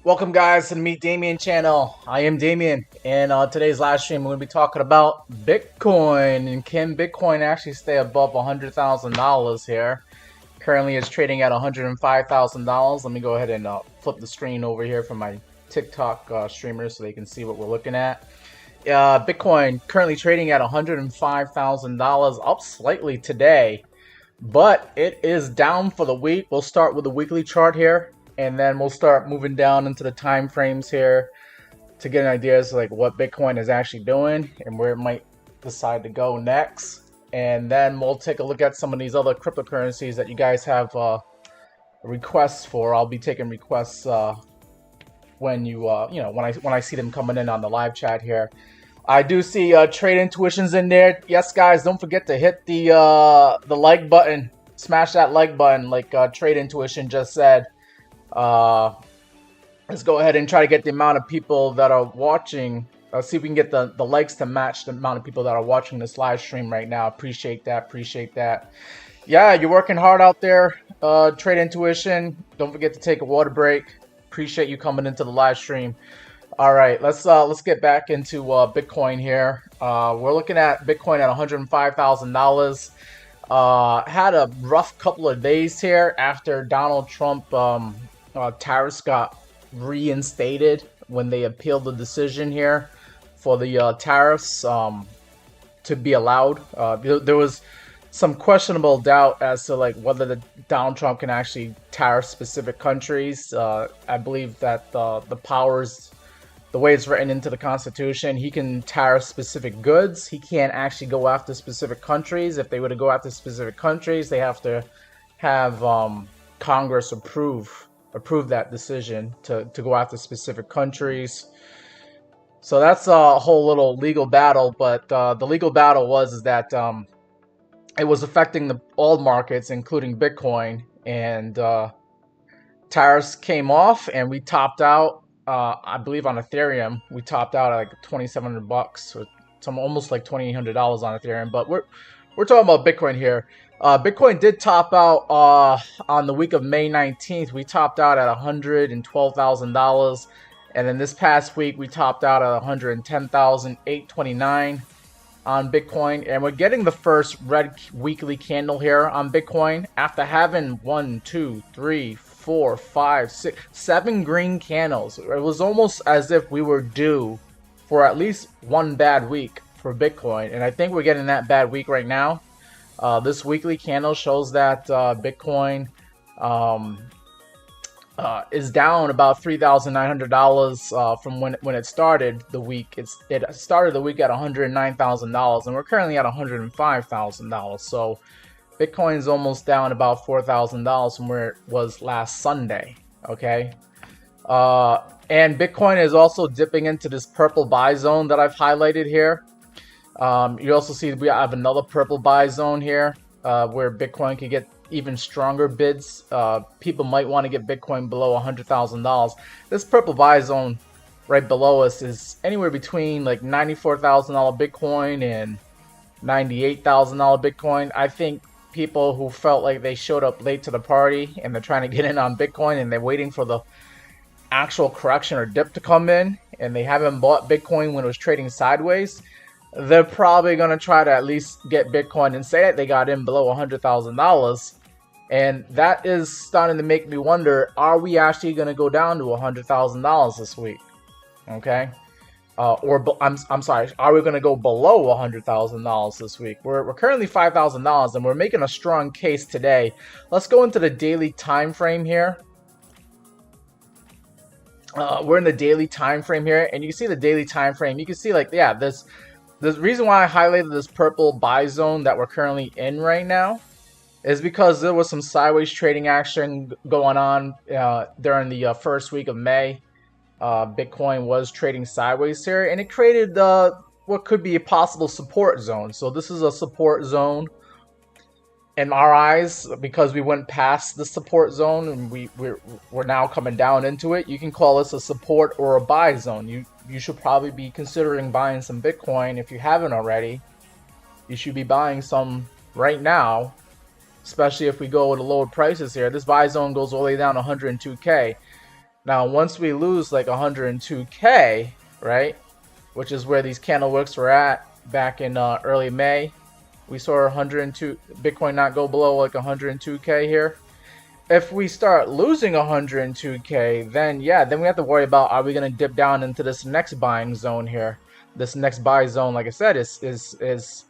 Welcome guys to the Meet Damien channel. I am Damien, and today's live stream we're going to be talking about Bitcoin and can Bitcoin actually stay above $100,000 here. Currently it's trading at $105,000. Let me go ahead and flip the screen over here for my TikTok streamers so they can see what we're looking at. Bitcoin currently trading at $105,000, up slightly today, but it is down for the week. We'll start with the weekly chart here, and then we'll start moving down into the time frames here to get an idea as to like what Bitcoin is actually doing and where it might decide to go next. And then we'll take a look at some of these other cryptocurrencies that you guys have requests for. I'll be taking requests when when I see them coming in on the live chat here. I do see trade intuitions in there. Yes, guys, don't forget to hit the like button. Smash that like button, like Trade Intuition just said. Let's go ahead and try to get the amount of people that are watching. See if we can get the likes to match the amount of people that are watching this live stream right now. Appreciate that. Appreciate that. Yeah, you're working hard out there, Trade Intuition. Don't forget to take a water break. Appreciate you coming into the live stream. All right, let's get back into Bitcoin here. We're looking at Bitcoin at $105,000. Had a rough couple of days here after Donald Trump tariffs got reinstated when they appealed the decision here for the tariffs to be allowed. There was some questionable doubt as to like whether Donald Trump can actually tariff specific countries. I believe that the powers, the way it's written into the Constitution, he can tariff specific goods. He can't actually go after specific countries. If they were to go after specific countries, they have to have Congress approve that decision to go after specific countries. So that's a whole little legal battle. But the legal battle was that it was affecting all markets, including Bitcoin, and tariffs came off, and we topped out. I believe on Ethereum, we topped out at like $2,700 or some almost like $2,800 on Ethereum. But we're talking about Bitcoin here. Bitcoin did top out on the week of May 19th. We topped out at $112,000, and then this past week we topped out at $110,829 on Bitcoin, and we're getting the first red weekly candle here on Bitcoin after having 1, 2, 3, 4, 5, 6, 7 green candles. It was almost as if we were due for at least one bad week for Bitcoin, and I think we're getting that bad week right now. This weekly candle shows that Bitcoin is down about $3,900 from when it started the week. It started the week at $109,000, and we're currently at $105,000. So Bitcoin is almost down about $4,000 from where it was last Sunday. Okay, and Bitcoin is also dipping into this purple buy zone that I've highlighted here. You also see we have another purple buy zone here where Bitcoin could get even stronger bids. People might want to get Bitcoin below $100,000. This purple buy zone right below us is anywhere between like $94,000 Bitcoin and $98,000 Bitcoin. I think people who felt like they showed up late to the party and they're trying to get in on Bitcoin and they're waiting for the actual correction or dip to come in, and they haven't bought Bitcoin when it was trading sideways, they're probably going to try to at least get Bitcoin and say that they got in below $100,000. And that is starting to make me wonder, are we actually going to go down to $100,000 this week? Okay. I'm sorry, are we going to go below $100,000 this week? We're currently $5,000, and we're making a strong case today. Let's go into the daily time frame here. We're in the daily time frame here, and you can see the daily time frame. You can see like, yeah, the reason why I highlighted this purple buy zone that we're currently in right now is because there was some sideways trading action going on during the first week of May. Bitcoin was trading sideways here, and it created what could be a possible support zone. So this is a support zone in our eyes because we went past the support zone and we're now coming down into it. You can call this a support or a buy zone. You should probably be considering buying some Bitcoin if you haven't already. You should be buying some right now, especially if we go with the lower prices here. This buy zone goes all the way down to 102K. Now, once we lose like 102K, right, which is where these candle wicks were at back in early May, we saw 102 Bitcoin not go below like 102K here. If we start losing 102K, then yeah, then we have to worry about, are we going to dip down into this next buying zone here? This next buy zone, like I said, is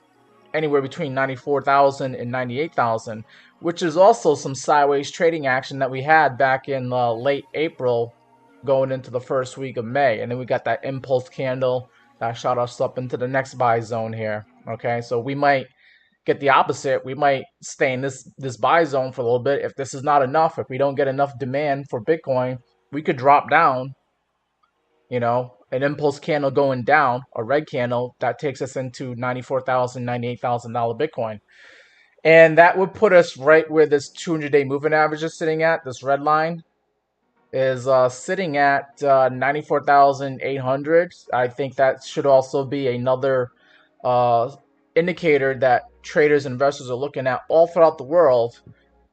anywhere between 94,000 and 98,000, which is also some sideways trading action that we had back in late April going into the first week of May. And then we got that impulse candle that shot us up into the next buy zone here. Okay, so we might get the opposite. We might stay in this buy zone for a little bit. If this is not enough, if we don't get enough demand for Bitcoin, we could drop down, you know, an impulse candle going down, a red candle that takes us into $94,000, $98,000 Bitcoin. And that would put us right where this 200-day moving average is sitting at. This red line is sitting at 94,800. I think that should also be another indicator that traders and investors are looking at all throughout the world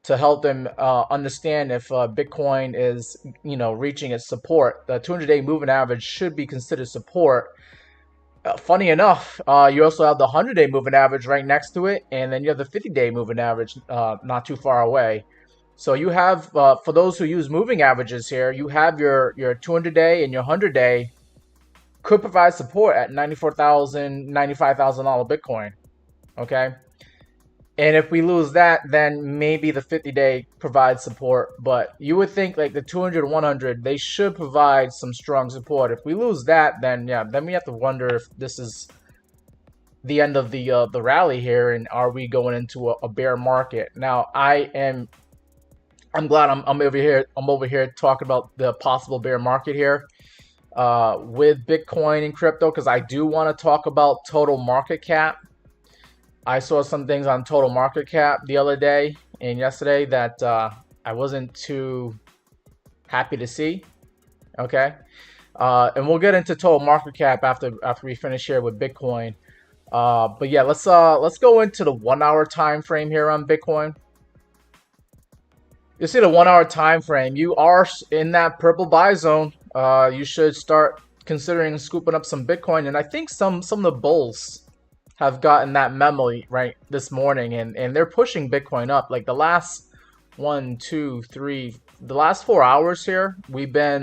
to help them understand if Bitcoin is, you know, reaching its support. The 200-day moving average should be considered support. Funny enough, you also have the 100-day moving average right next to it, and then you have the 50-day moving average not too far away. So you have, for those who use moving averages here, you have your 200-day and your 100-day could provide support at $94,000, $95,000 Bitcoin. Okay. And if we lose that, then maybe the 50-day provides support. But you would think like the 200, 100, they should provide some strong support. If we lose that, then yeah, then we have to wonder if this is the end of the rally here, and are we going into a bear market? Now, I'm glad I'm over here. I'm over here talking about the possible bear market here with Bitcoin and crypto, because I do want to talk about total market cap. I saw some things on total market cap the other day and yesterday that I wasn't too happy to see. Okay, and we'll get into total market cap after we finish here with Bitcoin. But yeah, let's go into the 1 hour time frame here on Bitcoin. You see the 1 hour time frame. You are in that purple buy zone. You should start considering scooping up some Bitcoin, and I think some of the bulls have gotten that memo right this morning, and they're pushing Bitcoin up. Like the last 1, 2, 3, the last 4 hours here, we've been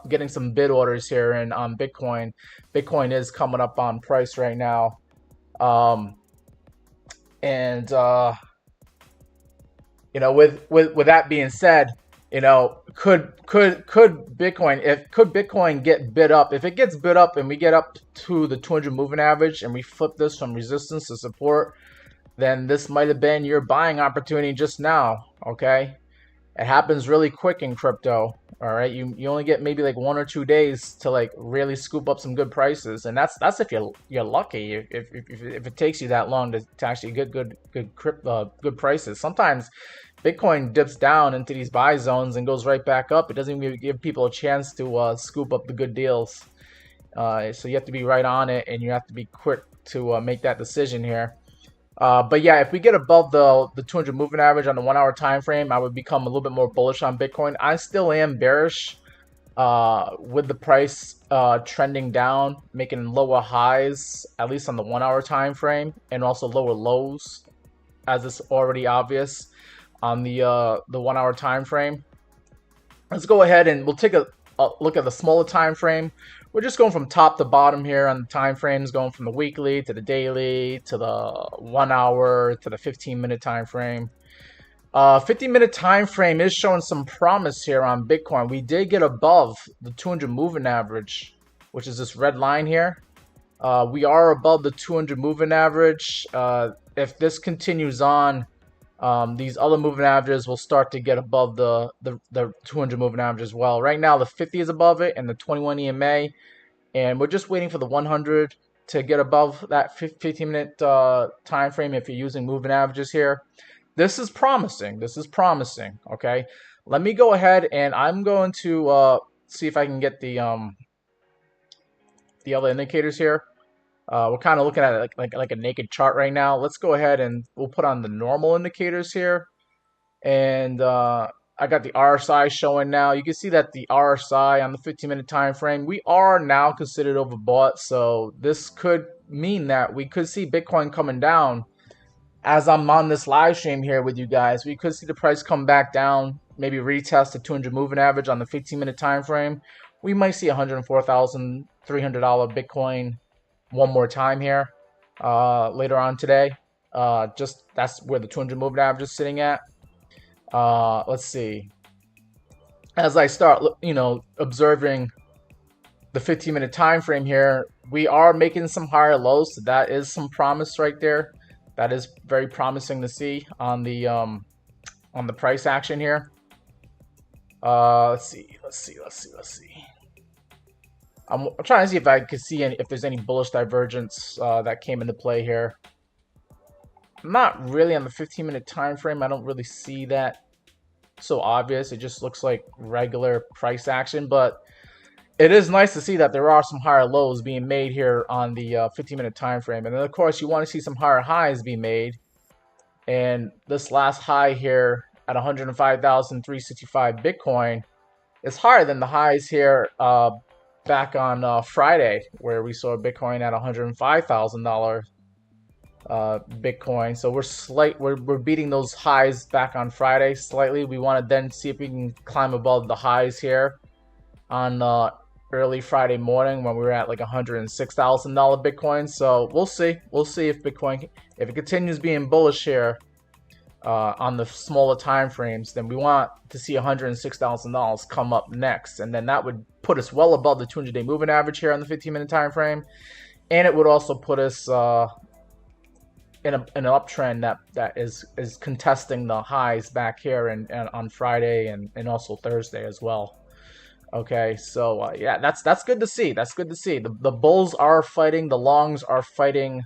getting some bid orders here and on Bitcoin. Bitcoin is coming up on price right now, and you know, with that being said, you know, could Bitcoin get bid up? If it gets bid up and we get up to the 200 moving average and we flip this from resistance to support, then this might have been your buying opportunity just now. Okay, it happens really quick in crypto. All right, you only get maybe like 1 or 2 days to like really scoop up some good prices, and that's if you're lucky. If it takes you that long to actually get good prices. Sometimes Bitcoin dips down into these buy zones and goes right back up. It doesn't even give people a chance to scoop up the good deals. So you have to be right on it, and you have to be quick to make that decision here. But yeah, if we get above the 200 moving average on the 1 hour time frame, I would become a little bit more bullish on Bitcoin. I still am bearish with the price trending down, making lower highs, at least on the 1 hour time frame, and also lower lows, as it's already obvious on the 1 hour time frame. Let's go ahead and we'll take a look at the smaller time frame. We're just going from top to bottom here on the time frames, going from the weekly to the daily to the 1 hour to the 15-minute time frame. 15-minute time frame is showing some promise here on Bitcoin. We did get above the 200 moving average, which is this red line here. We are above the 200 moving average. If this continues on, these other moving averages will start to get above the 200 moving average as well. Right now, the 50 is above it and the 21 EMA, and we're just waiting for the 100 to get above that 15-minute time frame if you're using moving averages here. This is promising. This is promising. Okay, let me go ahead and I'm going to see if I can get the other indicators here. We're kind of looking at it like a naked chart right now. Let's go ahead and we'll put on the normal indicators here. And I I got the RSI showing now. You can see that the RSI on the 15-minute time frame, we are now considered overbought. So this could mean that we could see Bitcoin coming down as I'm on this live stream here with you guys. We could see the price come back down, maybe retest the 200 moving average on the 15-minute time frame. We might see $104,300 Bitcoin one more time here later on today. Just that's where the 200 moving average is sitting at. Let's see. As I start, observing the 15-minute time frame here, we are making some higher lows. So that is some promise right there. That is very promising to see on the price action here. Let's see. I'm trying to see if I can see if there's any bullish divergence that came into play here. Not really on the 15-minute time frame. I don't really see that so obvious. It just looks like regular price action, but it is nice to see that there are some higher lows being made here on the 15-minute time frame. And then, of course, you want to see some higher highs be made. And this last high here at 105,365 Bitcoin is higher than the highs here back on Friday, where we saw Bitcoin at $105,000 Bitcoin. So we're beating those highs back on Friday slightly. We want to then see if we can climb above the highs here on early Friday morning when we were at like $106,000 Bitcoin. So we'll see if Bitcoin, if it continues being bullish here on the smaller time frames, then we want to see $106,000 come up next, and then that would put us well above the 200-day moving average here on the 15-minute time frame, and it would also put us in an uptrend that is contesting the highs back here and on Friday and also Thursday as well. Okay, so yeah, that's good to see. That's good to see. The bulls are fighting, the longs are fighting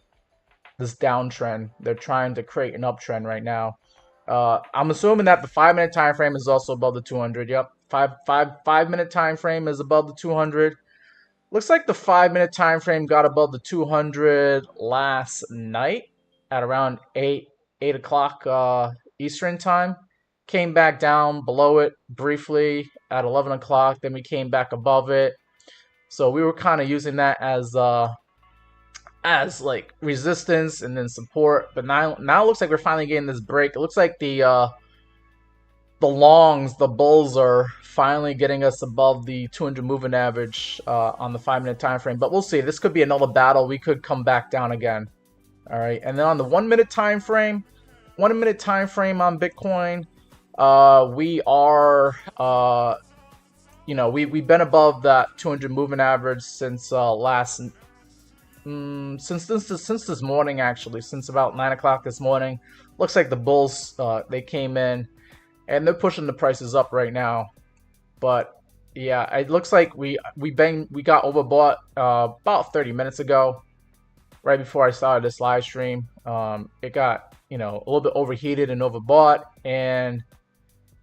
this downtrend. They're trying to create an uptrend right now. I'm assuming that the 5-minute time frame is also above the 200. Yep, 5-minute time frame is above the 200. Looks like the 5-minute time frame got above the 200 last night at around 8 o'clock Eastern time. Came back down below it briefly at 11 o'clock. Then we came back above it. So we were kind of using that as like resistance and then support. But now it looks like we're finally getting this break. It looks like the longs, the bulls are finally getting us above the 200 moving average on the 5-minute time frame. But we'll see. This could be another battle. We could come back down again. All right. And then on the 1-minute time frame, 1-minute time frame on Bitcoin, we are we've been above that 200 moving average since since this morning, actually, since about 9 o'clock this morning. Looks like the bulls they came in and they're pushing the prices up right now. But yeah, it looks like we got overbought about 30 minutes ago, right before I started this live stream. It got a little bit overheated and overbought, and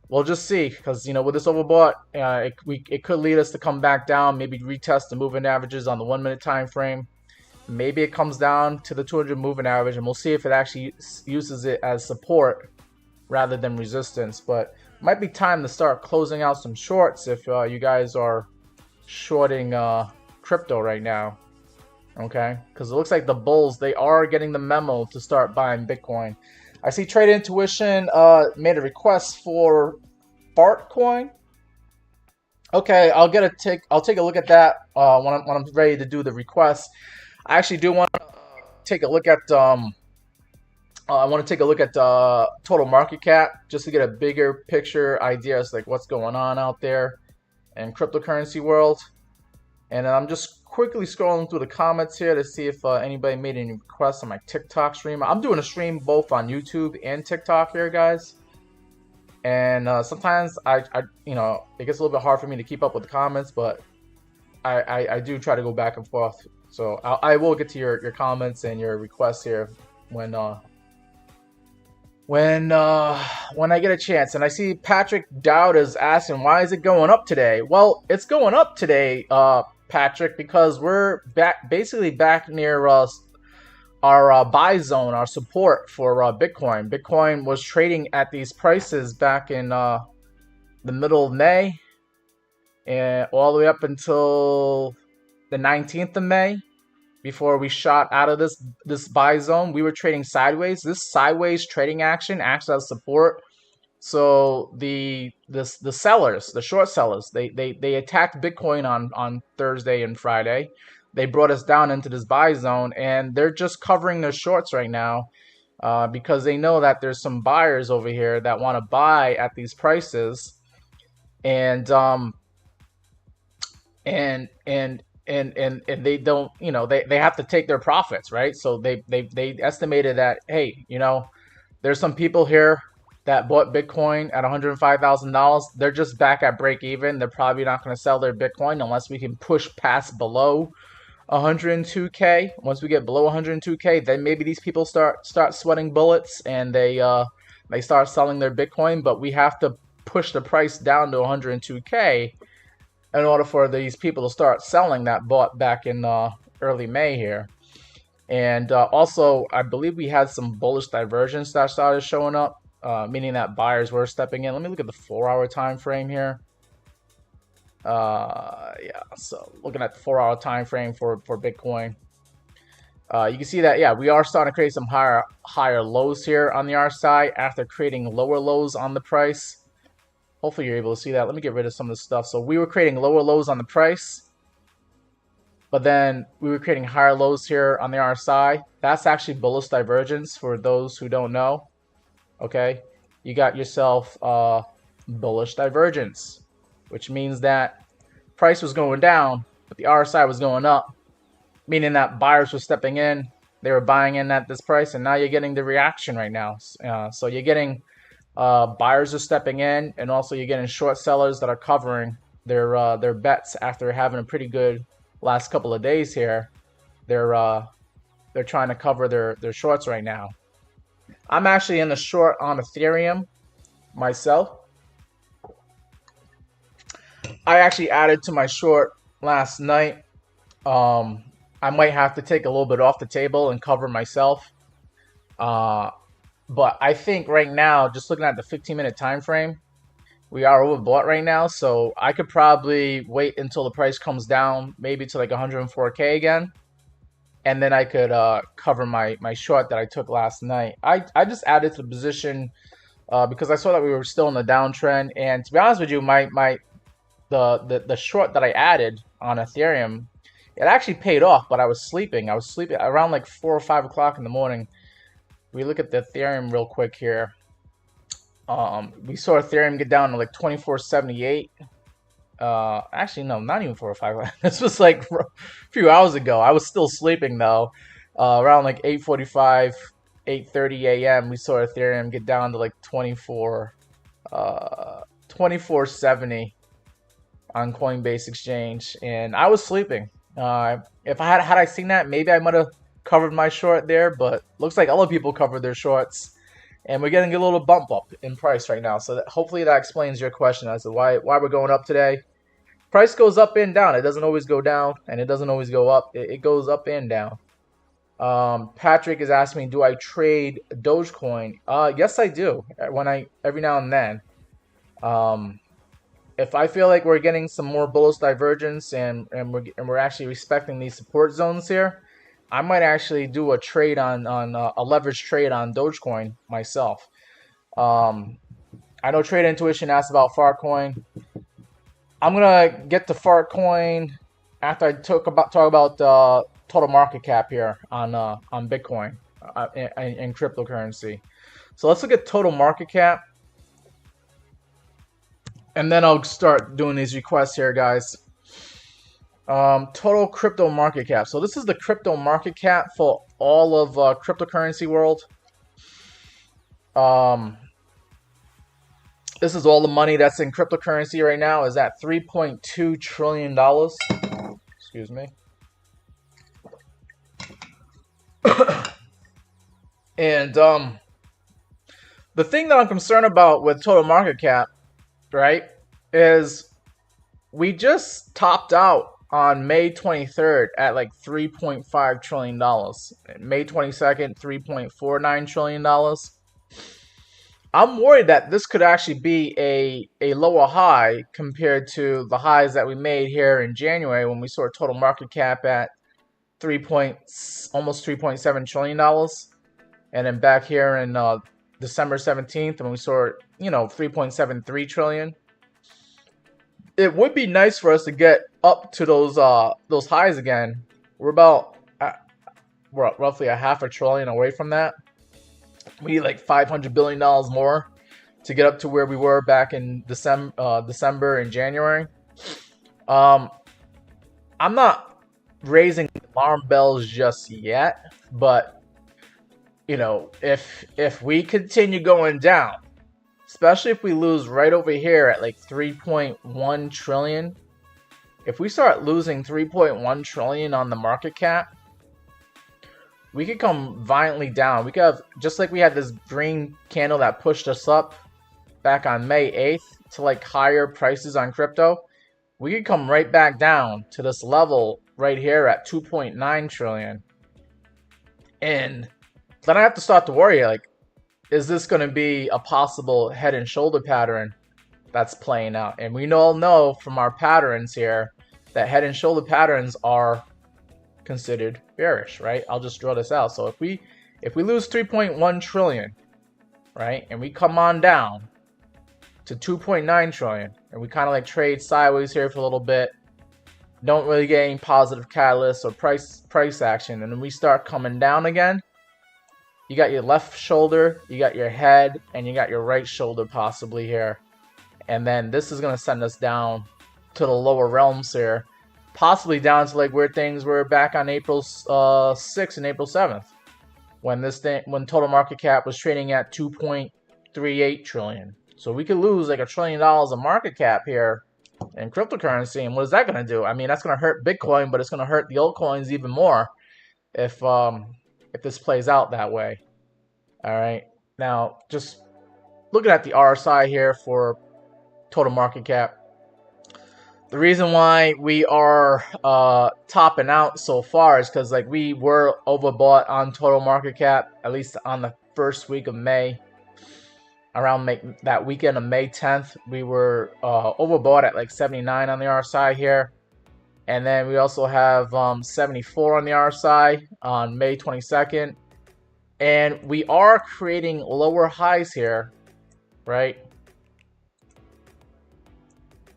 we'll just see, because with this overbought, it could lead us to come back down, maybe retest the moving averages on the 1-minute time frame. Maybe it comes down to the 200 moving average, and we'll see if it actually uses it as support rather than resistance. But it might be time to start closing out some shorts if you guys are shorting crypto right now. Okay, because it looks like the bulls, they are getting the memo to start buying Bitcoin. I see Trade Intuition made a request for Fart Coin. Okay, I'll take a look at that when I'm ready to do the request. I actually do want to take a look at total market cap, just to get a bigger picture idea as like what's going on out there in cryptocurrency world. And I'm just quickly scrolling through the comments here to see if anybody made any requests on my TikTok stream. I'm doing a stream both on YouTube and TikTok here, guys. And sometimes it gets a little bit hard for me to keep up with the comments, but I do try to go back and forth. So I will get to your comments and your requests here when I get a chance. And I see Patrick Dowd is asking, why is it going up today? Well, it's going up today, Patrick, because we're basically back near our buy zone, our support for Bitcoin. Bitcoin was trading at these prices back in the middle of May and all the way up until the 19th of May before we shot out of this buy zone. We were trading sideways. This sideways trading action acts as support. So the sellers, the short sellers, they attacked Bitcoin on Thursday and Friday. They brought us down into this buy zone, and they're just covering their shorts right now because they know that there's some buyers over here that want to buy at these prices, and they don't, they have to take their profits, right? So they estimated that, hey, there's some people here that bought Bitcoin at $105,000. They're just back at break even. They're probably not going to sell their Bitcoin unless we can push past below 102K. Once we get below 102K, then maybe these people start sweating bullets and they start selling their Bitcoin. But we have to push the price down to 102K in order for these people to start selling that bought back in early May here. And also, I believe we had some bullish divergence that started showing up, meaning that buyers were stepping in. Let me look at the 4-hour time frame here. Yeah, so looking at the 4-hour time frame for Bitcoin, you can see that, yeah, we are starting to create some higher lows here on the RSI after creating lower lows on the price. Hopefully you're able to see that. Let me get rid of some of the stuff. So we were creating lower lows on the price, but then we were creating higher lows here on the RSI. That's actually bullish divergence for those who don't know. Okay, you got yourself bullish divergence, which means that price was going down, but the RSI was going up, meaning that buyers were stepping in. They were buying in at this price, and now you're getting the reaction right now. So you're getting buyers are stepping in, and also you're getting short sellers that are covering their bets after having a pretty good last couple of days here. They're trying to cover their shorts right now. I'm actually in a short on Ethereum myself. I actually added to my short last night. I might have to take a little bit off the table and cover myself. But I think right now, just looking at the 15-minute time frame, we are overbought right now. So I could probably wait until the price comes down, maybe to like 104K again. And then I could cover my short that I took last night. I just added to the position because I saw that we were still in the downtrend. And to be honest with you, the short that I added on Ethereum, it actually paid off, but I was sleeping. I was sleeping around like 4 or 5 o'clock in the morning. We look at the Ethereum real quick here. We saw Ethereum get down to like 2478. Actually, no, not even 4 or 5. This was like a few hours ago. I was still sleeping though. Around like 8:45, 8:30 a.m. we saw Ethereum get down to like 2470 on Coinbase Exchange, and I was sleeping. If I had I seen that, maybe I might have covered my short there, but looks like other people covered their shorts, and we're getting a little bump up in price right now. So hopefully that explains your question as to why we're going up today. Price goes up and down. It doesn't always go down, and it doesn't always go up. It goes up and down. Patrick is asking me, do I trade Dogecoin? Yes, I do. Every now and then. If I feel like we're getting some more bullish divergence and we're actually respecting these support zones here, I might actually do a trade on a leverage trade on Dogecoin myself. I know Trade Intuition asked about Farcoin. I'm gonna get to Farcoin after I talk about total market cap here on Bitcoin and cryptocurrency. So let's look at total market cap, and then I'll start doing these requests here, guys. Total crypto market cap. So this is the crypto market cap for all of cryptocurrency world. This is all the money that's in cryptocurrency right now, is at $3.2 trillion. Excuse me. And the thing that I'm concerned about with total market cap, right, is we just topped out on May 23rd at like $3.5 trillion. May 22nd, $3.49 trillion. I'm worried that this could actually be a lower high compared to the highs that we made here in January when we saw a total market cap at almost $3.7 trillion, and then back here in December 17th when we saw 3.73 trillion. It would be nice for us to get up to those highs again. We're roughly a half a trillion away from that. We need like $500 billion more to get up to where we were back in December and January. I'm not raising alarm bells just yet, but if we continue going down, especially if we lose right over here at like 3.1 trillion, if we start losing 3.1 trillion on the market cap, we could come violently down. We could have, just like we had this green candle that pushed us up back on May 8th to like higher prices on crypto, we could come right back down to this level right here at 2.9 trillion. And then I have to start to worry, like, is this going to be a possible head and shoulder pattern that's playing out? And we all know from our patterns here that head and shoulder patterns are considered bearish, right? I'll just draw this out. So if we lose 3.1 trillion, right, and we come on down to 2.9 trillion, and we kind of like trade sideways here for a little bit, don't really get any positive catalysts or price action, and then we start coming down again, you got your left shoulder, you got your head, and you got your right shoulder possibly here. And then this is going to send us down to the lower realms here, possibly down to like where things were back on April 6th and April 7th, when total market cap was trading at 2.38 trillion. So we could lose like $1 trillion of market cap here in cryptocurrency. And what is that going to do? I mean, that's going to hurt Bitcoin, but it's going to hurt the altcoins even more if this plays out that way. All right. Now, just looking at the RSI here for total market cap. The reason why we are topping out so far is because like we were overbought on total market cap, at least on the first week of May. Around that weekend of May 10th, we were overbought at like 79 on the RSI here. And then we also have 74 on the RSI on May 22nd. And we are creating lower highs here, right,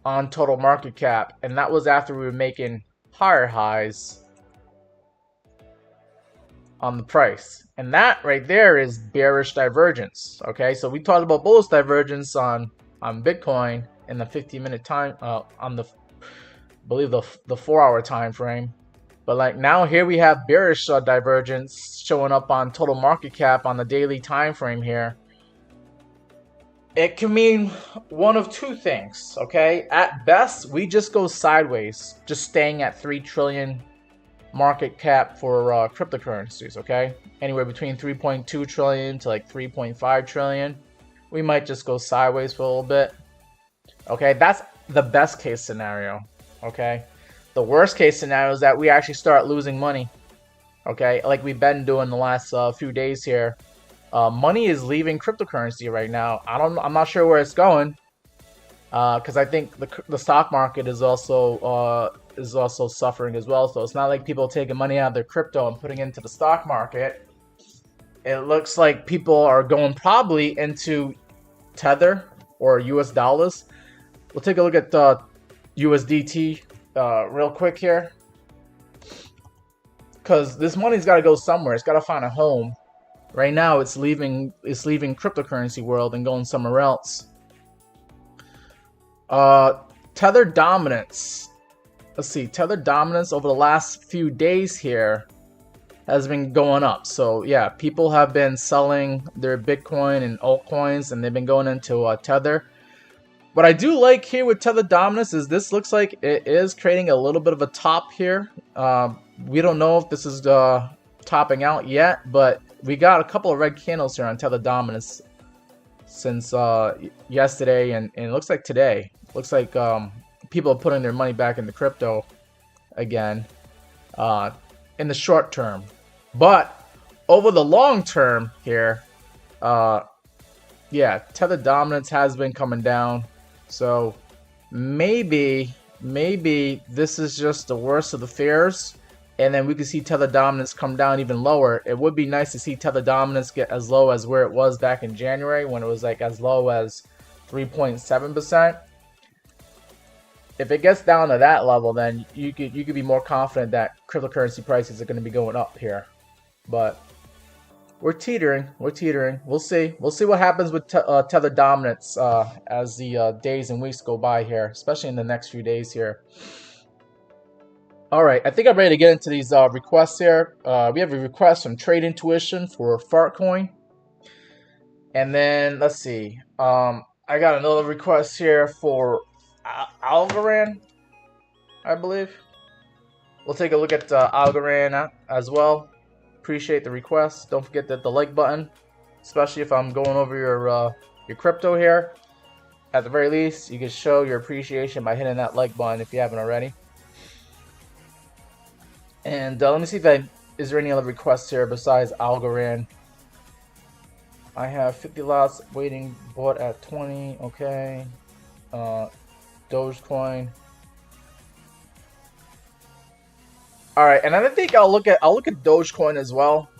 on total market cap. And that was after we were making higher highs on the price. And that right there is bearish divergence. Okay, so we talked about bullish divergence on Bitcoin in the 15-minute time on the believe the 4-hour time frame. But like now here we have bearish divergence showing up on total market cap on the daily time frame here. It can mean one of two things, okay? At best, we just go sideways, just staying at 3 trillion market cap for cryptocurrencies, okay? Anywhere between 3.2 trillion to like 3.5 trillion. We might just go sideways for a little bit. Okay, that's the best case scenario, okay? The worst case scenario is that we actually start losing money, okay? Like we've been doing the last few days here. Money is leaving cryptocurrency right now. I'm not sure where it's going, because I think the stock market is also suffering as well. So it's not like people taking money out of their crypto and putting it into the stock market. It looks like people are going probably into Tether or US dollars. We'll take a look at USDT real quick here, because this money's got to go somewhere. It's got to find a home. Right now, it's leaving cryptocurrency world and going somewhere else. Tether dominance. Let's see. Tether dominance over the last few days here has been going up. So yeah, people have been selling their Bitcoin and altcoins, and they've been going into Tether. What I do like here with Tether dominance is this looks like it is creating a little bit of a top here. We don't know if this is topping out yet, but we got a couple of red candles here on Tether dominance since yesterday, and it looks like today. Looks like people are putting their money back into crypto again in the short term. But over the long term here, yeah, tether dominance has been coming down. So maybe this is just the worst of the fears, and then we could see tether dominance come down even lower. It would be nice to see tether dominance get as low as where it was back in January, when it was like as low as 3.7%. If it gets down to that level, then you could be more confident that cryptocurrency prices are going to be going up here. But we're teetering. We're teetering. We'll see. We'll see what happens with tether dominance as the days and weeks go by here, especially in the next few days here. All right, I think I'm ready to get into these requests here. We have a request from Trade Intuition for Fartcoin. And then, let's see. I got another request here for Algorand, I believe. We'll take a look at Algorand as well. Appreciate the request. Don't forget the like button, especially if I'm going over your crypto here. At the very least, you can show your appreciation by hitting that like button if you haven't already. And let me see if is there any other requests here besides Algorand. I have 50 lots waiting, bought at 20. Okay. Dogecoin. All right, and I think I'll look at Dogecoin as well.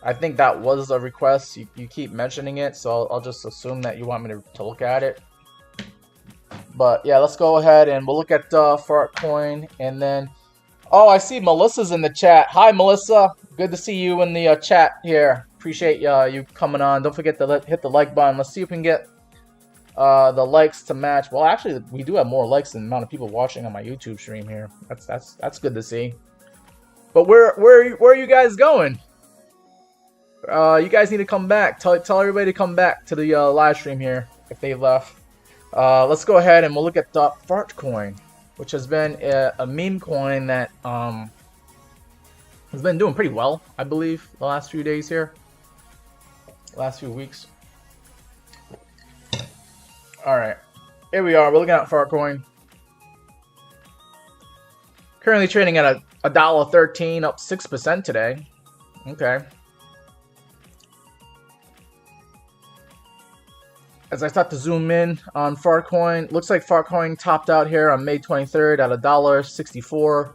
I think that was a request. You keep mentioning it, so I'll just assume that you want me to look at it. But yeah, let's go ahead and we'll look at Fartcoin, and then oh, I see Melissa's in the chat. Hi, Melissa. Good to see you in the chat here. Appreciate you coming on. Don't forget to hit the like button. Let's see if we can get the likes to match. Well, actually, we do have more likes than the amount of people watching on my YouTube stream here. That's good to see. But where are you guys going? You guys need to come back. Tell everybody to come back to the live stream here if they left. Let's go ahead and we'll look at Fartcoin, which has been a meme coin that has been doing pretty well, I believe, the last few days here, last few weeks. All right, here we are. We're looking at Fartcoin. Currently trading at $1.13, up 6% today. Okay. As I start to zoom in on Fartcoin, looks like Fartcoin topped out here on May 23rd at $1.64.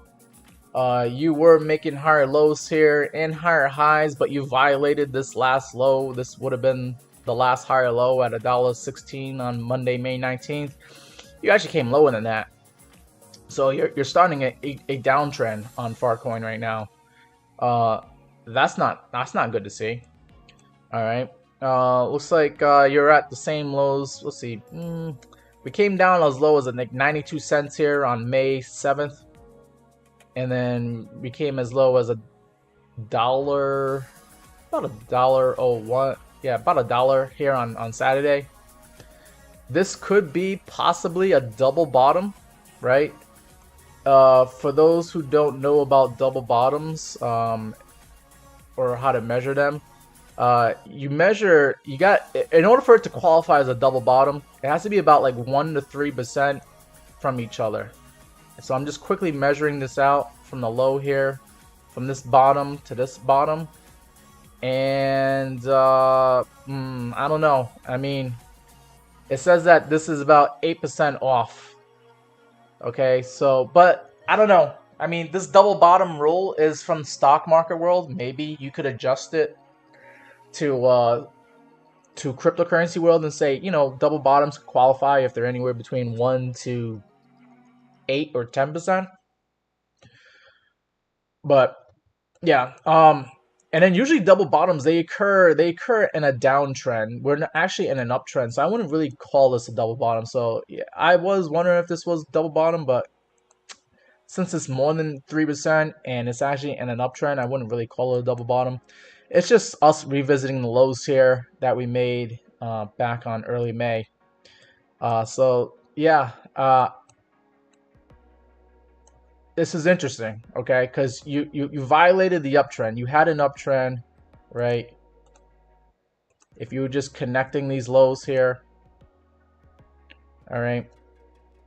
You were making higher lows here and higher highs, but you violated this last low. This would have been the last higher low at $1.16 on Monday, May 19th. You actually came lower than that. So you're starting a downtrend on Fartcoin right now. That's not good to see. All right. Looks like you're at the same lows. Let's see. We came down as low as like 92 cents here on May 7th. And then we came as low as $1, about $1.01. Yeah, about $1 here on Saturday. This could be possibly a double bottom, right? For those who don't know about double bottoms, or how to measure them, in order for it to qualify as a double bottom, it has to be about like 1 to 3% from each other. So I'm just quickly measuring this out from the low here, from this bottom to this bottom. And I don't know. I mean, it says that this is about 8% off. Okay, so, but I don't know. I mean, this double bottom rule is from stock market world. Maybe you could adjust it to cryptocurrency world and say, you know, double bottoms qualify if they're anywhere between 1 to 8 or 10%. But yeah, and then usually double bottoms, they occur in a downtrend. We're not actually in an uptrend, so I wouldn't really call this a double bottom. So yeah, I was wondering if this was double bottom, but since it's more than 3% and it's actually in an uptrend, I wouldn't really call it a double bottom. It's just us revisiting the lows here that we made back on early May. So yeah, this is interesting, okay? Because you violated the uptrend. You had an uptrend, right? If you were just connecting these lows here, all right,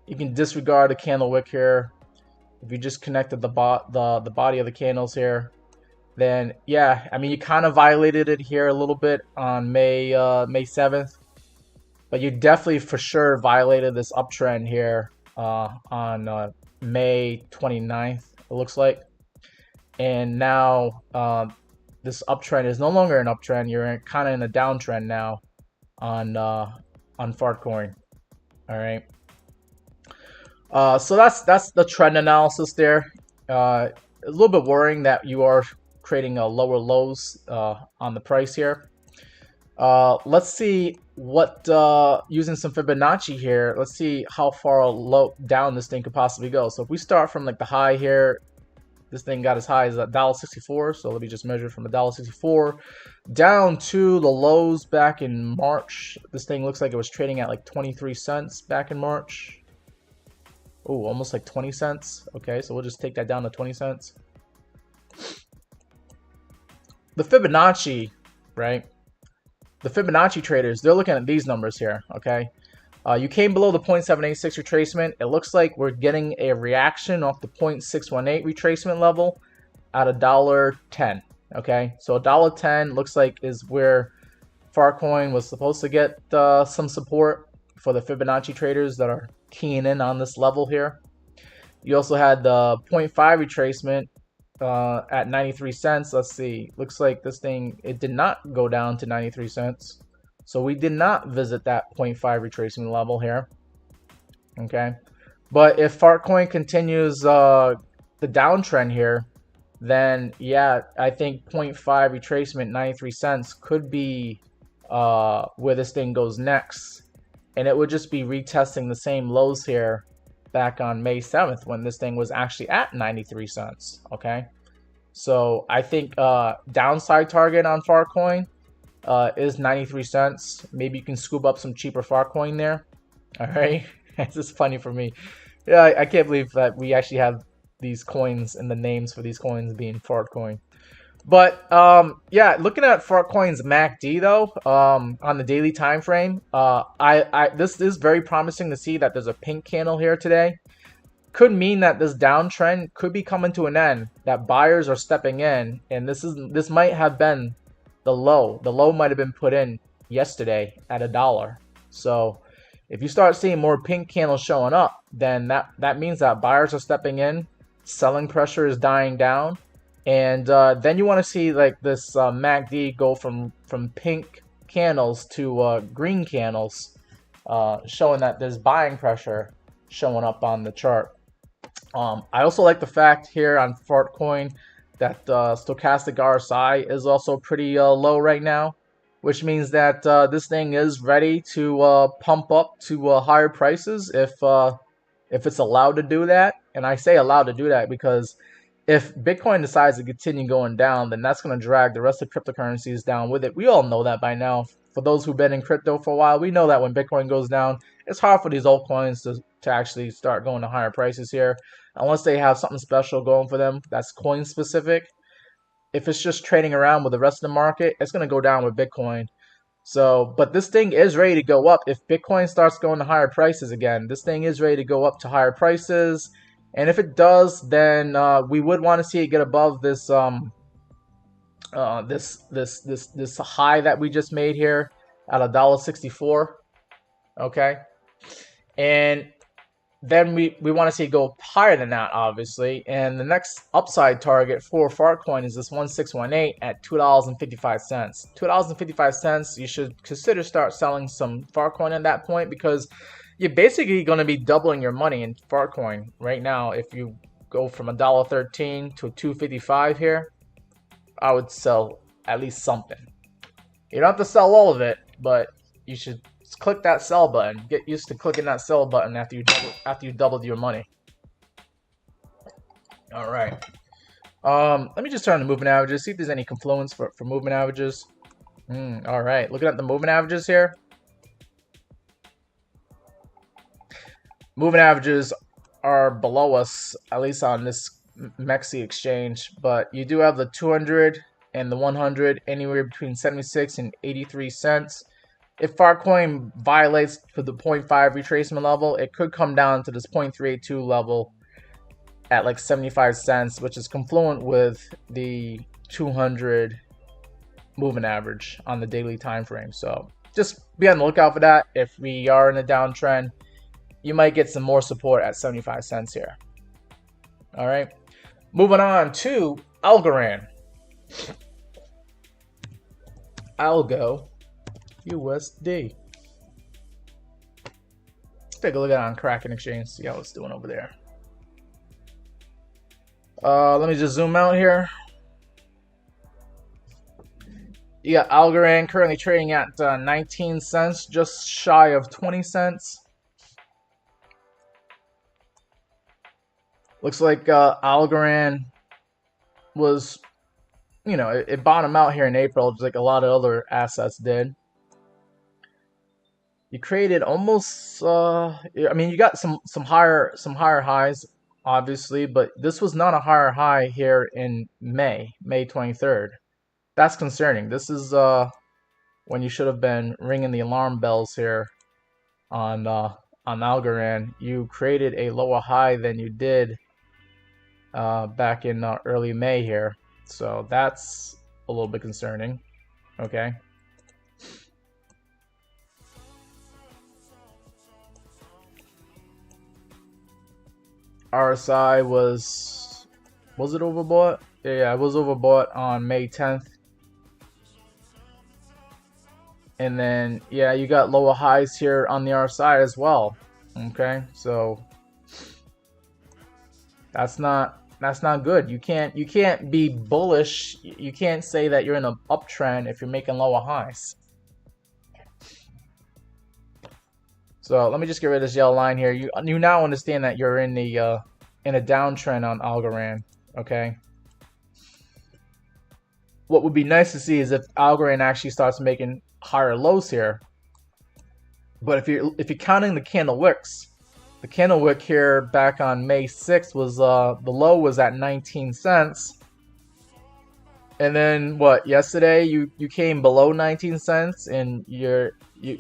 you can disregard the candle wick here. If you just connected the body of the candles here, then yeah, I mean, you kind of violated it here a little bit on May 7th, but you definitely for sure violated this uptrend here on May 29th, it looks like. And now this uptrend is no longer an uptrend. You're kind of in a downtrend now on Fartcoin. All right. So that's the trend analysis there. A little bit worrying that you are creating a lower lows on the price here. Let's see what using some Fibonacci here. Let's see how far low down this thing could possibly go. So if we start from like the high here, this thing got as high as $1.64. So let me just measure from $1.64 down to the lows back in March. This thing looks like it was trading at like 23 cents back in March. Oh, almost like 20 cents. Okay, so we'll just take that down to 20 cents. The Fibonacci, right? The Fibonacci traders, they're looking at these numbers here, okay? You came below the 0.786 retracement. It looks like we're getting a reaction off the 0.618 retracement level at $1.10, okay? So $1.10 looks like is where Fartcoin was supposed to get some support for the Fibonacci traders that are keying in on this level here. You also had the 0.5 retracement at 93 cents. Let's see. Looks like this thing, it did not go down to 93 cents. So we did not visit that 0.5 retracement level here. Okay. But if Fartcoin continues the downtrend here, then yeah, I think 0.5 retracement, 93 cents could be where this thing goes next. And it would just be retesting the same lows here back on May 7th when this thing was actually at 93 cents. Okay. So I think downside target on Fartcoin is 93 cents. Maybe you can scoop up some cheaper Fartcoin there. All right. It's just funny for me. Yeah, I can't believe that we actually have these coins and the names for these coins being Fartcoin. But yeah, looking at Fartcoin's MACD though, on the daily time frame, this is very promising to see that there's a pink candle here today. Could mean that this downtrend could be coming to an end, that buyers are stepping in, and this might have been the low. The low might have been put in yesterday at $1. So if you start seeing more pink candles showing up, then that means that buyers are stepping in, selling pressure is dying down. And then you want to see like this MACD go from pink candles to green candles, showing that there's buying pressure showing up on the chart. I also like the fact here on Fartcoin that stochastic RSI is also pretty low right now, which means that this thing is ready to pump up to higher prices if it's allowed to do that. And I say allowed to do that because if Bitcoin decides to continue going down, then that's going to drag the rest of cryptocurrencies down with it. We all know that by now. For those who've been in crypto for a while, we know that when Bitcoin goes down, it's hard for these altcoins to actually start going to higher prices here, unless they have something special going for them that's coin specific. If it's just trading around with the rest of the market, it's going to go down with Bitcoin. So, but this thing is ready to go up. If Bitcoin starts going to higher prices again, this thing is ready to go up to higher prices. And if it does, then we would want to see it get above this this high that we just made here at $1.64. Okay, and then we want to see it go higher than that, obviously. And the next upside target for Fartcoin is this 1618 at $2.55. $2.55. You should consider start selling some Fartcoin at that point, because you're basically going to be doubling your money in Fartcoin right now. If you go from $1.13 to $2.55 here, I would sell at least something. You don't have to sell all of it, but you should click that sell button. Get used to clicking that sell button after you doubled your money. All right. Let me just turn to moving averages. See if there's any confluence for moving averages. All right. Looking at the moving averages here. Moving averages are below us, at least on this MEXC exchange, but you do have the 200 and the 100 anywhere between 76 and 83 cents. If Fartcoin violates for the 0.5 retracement level, it could come down to this 0.382 level at like 75 cents, which is confluent with the 200 moving average on the daily time frame. So just be on the lookout for that. If we are in a downtrend, you might get some more support at 75 cents here. All right, moving on to Algorand. Algo USD. Let's take a look at it on Kraken Exchange, see how it's doing over there. Let me just zoom out here. You got Algorand currently trading at 19 cents, just shy of 20 cents. Looks like Algorand was, you know, it bottomed out here in April, just like a lot of other assets did. You created almost, I mean, you got some higher highs, obviously, but this was not a higher high here in May 23rd. That's concerning. This is when you should have been ringing the alarm bells here on Algorand. You created a lower high than you did back in early May here, so that's a little bit concerning. Okay. RSI was it overbought? Yeah, it was overbought on May 10th. And then, yeah, you got lower highs here on the RSI as well. Okay, so that's not good. You can't be bullish. You can't say that you're in an uptrend if you're making lower highs. So let me just get rid of this yellow line here. You now understand that you're in a downtrend on Algorand. Okay. What would be nice to see is if Algorand actually starts making higher lows here. But if you're counting the candle wicks, the candle wick here back on May 6th was the low was at 19 cents. And then what, yesterday you came below 19 cents and you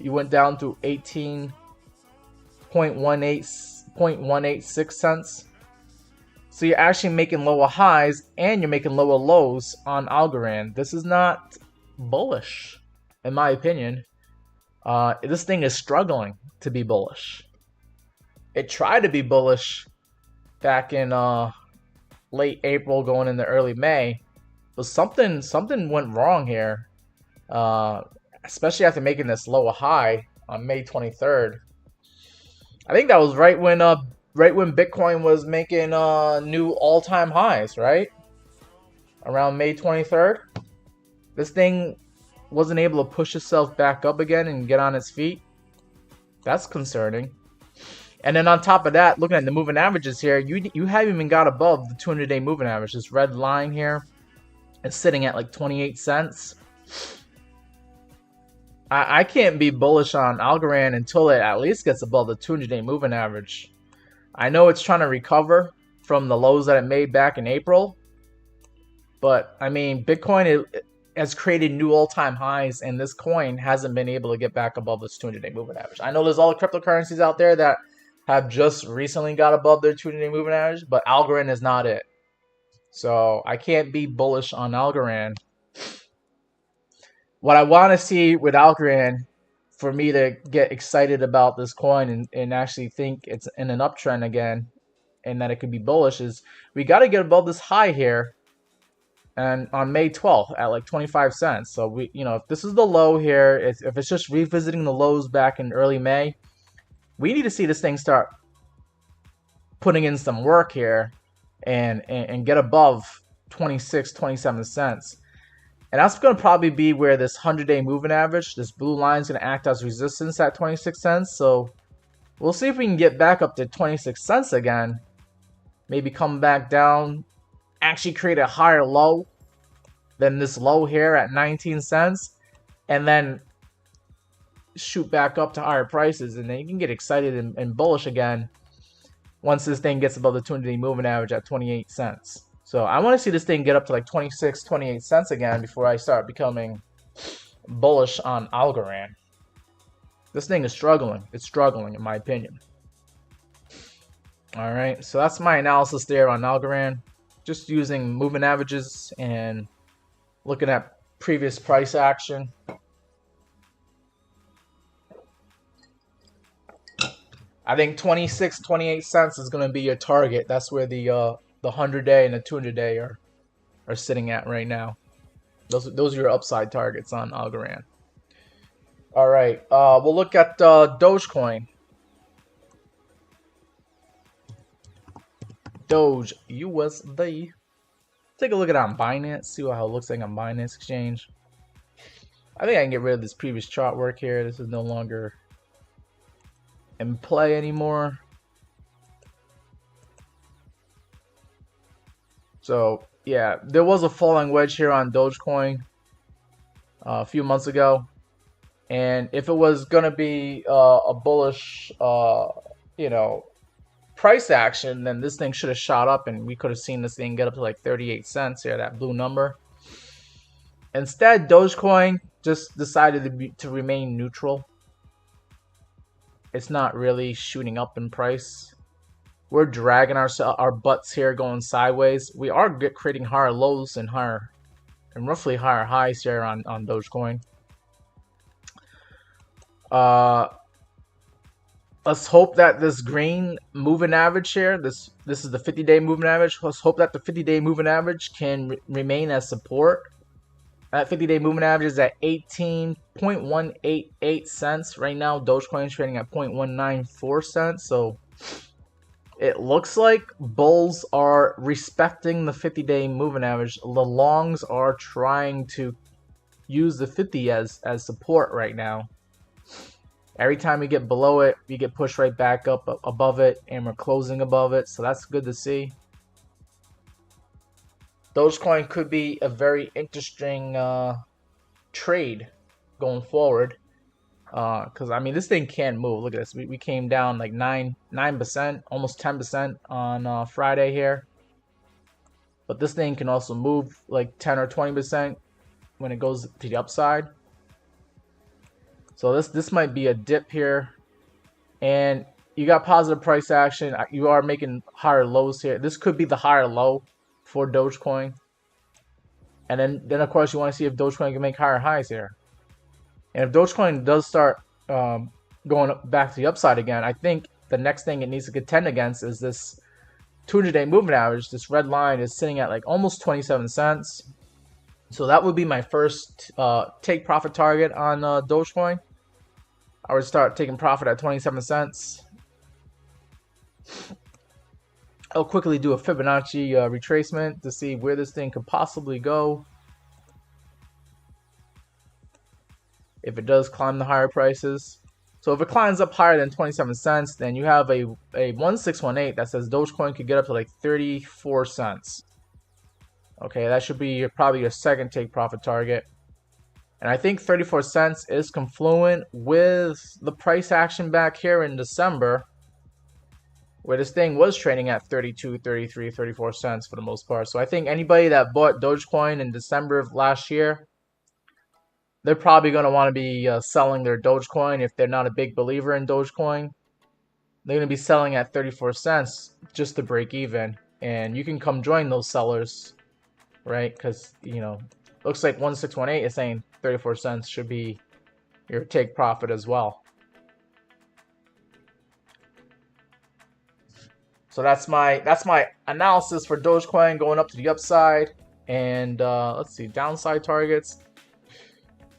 went down to 18.186 cents. So you're actually making lower highs and you're making lower lows on Algorand. This is not bullish, in my opinion. This thing is struggling to be bullish. It tried to be bullish back in late April going into early May, but something went wrong here, especially after making this lower high on May 23rd. I think that was right when Bitcoin was making new all-time highs, right? Around May 23rd. This thing wasn't able to push itself back up again and get on its feet. That's concerning. And then on top of that, looking at the moving averages here, you haven't even got above the 200-day moving average. This red line here is sitting at like 28 cents. I can't be bullish on Algorand until it at least gets above the 200-day moving average. I know it's trying to recover from the lows that it made back in April, but I mean, Bitcoin has created new all-time highs, and this coin hasn't been able to get back above this 200-day moving average. I know there's all the cryptocurrencies out there that have just recently got above their 200-day moving average, but Algorand is not it. So I can't be bullish on Algorand. What I want to see with Algorand, for me to get excited about this coin and actually think it's in an uptrend again and that it could be bullish, is we got to get above this high here and on May 12th at like 25 cents. So we, if this is the low here, if it's just revisiting the lows back in early May, we need to see this thing start putting in some work here and get above 26, 27 cents. And that's going to probably be where this 100-day moving average, this blue line, is going to act as resistance at 26 cents. So we'll see if we can get back up to 26 cents again. Maybe come back down, actually create a higher low than this low here at 19 cents. And then shoot back up to higher prices. And then you can get excited and bullish again once this thing gets above the 200-day moving average at 28 cents. So I want to see this thing get up to like 26, 28 cents again before I start becoming bullish on Algorand. This thing is struggling. It's struggling, in my opinion. All right, so that's my analysis there on Algorand. Just using moving averages and Looking at previous price action. I think 26, 28 cents is going to be your target. That's where the 100-day and the 200-day are sitting at right now. Those are your upside targets on Algorand. All right, we'll look at Dogecoin. Doge USD. Take a look at it on Binance. See how it looks like on Binance Exchange. I think I can get rid of this previous chart work here. This is no longer in play anymore. So yeah, there was a falling wedge here on Dogecoin a few months ago, and if it was gonna be a bullish, you know, price action, then this thing should have shot up, and we could have seen this thing get up to like 38 cents here, that blue number. Instead, Dogecoin just decided to remain neutral. It's not really shooting up in price. We're dragging our butts here, going sideways. We are creating higher lows and roughly higher highs here on Dogecoin. Let's hope that this green moving average here, this is the 50-day moving average. Let's hope that the 50-day moving average can remain as support. That 50-day moving average is at 18.188 cents right now. Dogecoin is trading at 0.194 cents. So it looks like bulls are respecting the 50-day moving average. The longs are trying to use the 50 as support right now. Every time we get below it, we get pushed right back up above it, and we're closing above it. So that's good to see. Dogecoin could be a very interesting trade going forward. Because, I mean, this thing can move. Look at this. We came down like 9%, almost 10% on Friday here. But this thing can also move like 10 or 20% when it goes to the upside. So this might be a dip here. And you got positive price action. You are making higher lows here. This could be the higher low for Dogecoin. And then of course you want to see if Dogecoin can make higher highs here. And if Dogecoin does start going back to the upside again, I think the next thing it needs to contend against is this 200-day moving average. This red line is sitting at like almost 27 cents. So that would be my first take profit target on Dogecoin. I would start taking profit at 27 cents. I'll quickly do a Fibonacci retracement to see where this thing could possibly go. If it does climb the higher prices. So if it climbs up higher than 27 cents, then you have a 1618 that says Dogecoin could get up to like 34 cents. Okay, that should be probably your second take profit target. And I think 34 cents is confluent with the price action back here in December, where this thing was trading at 32, 33, 34 cents for the most part. So I think anybody that bought Dogecoin in December of last year, they're probably going to want to be selling their Dogecoin if they're not a big believer in Dogecoin. They're going to be selling at 34 cents just to break even. And you can come join those sellers, right? Because, you know, looks like 1618 is saying 34 cents should be your take profit as well. So that's my analysis for Dogecoin going up to the upside. And let's see, downside targets.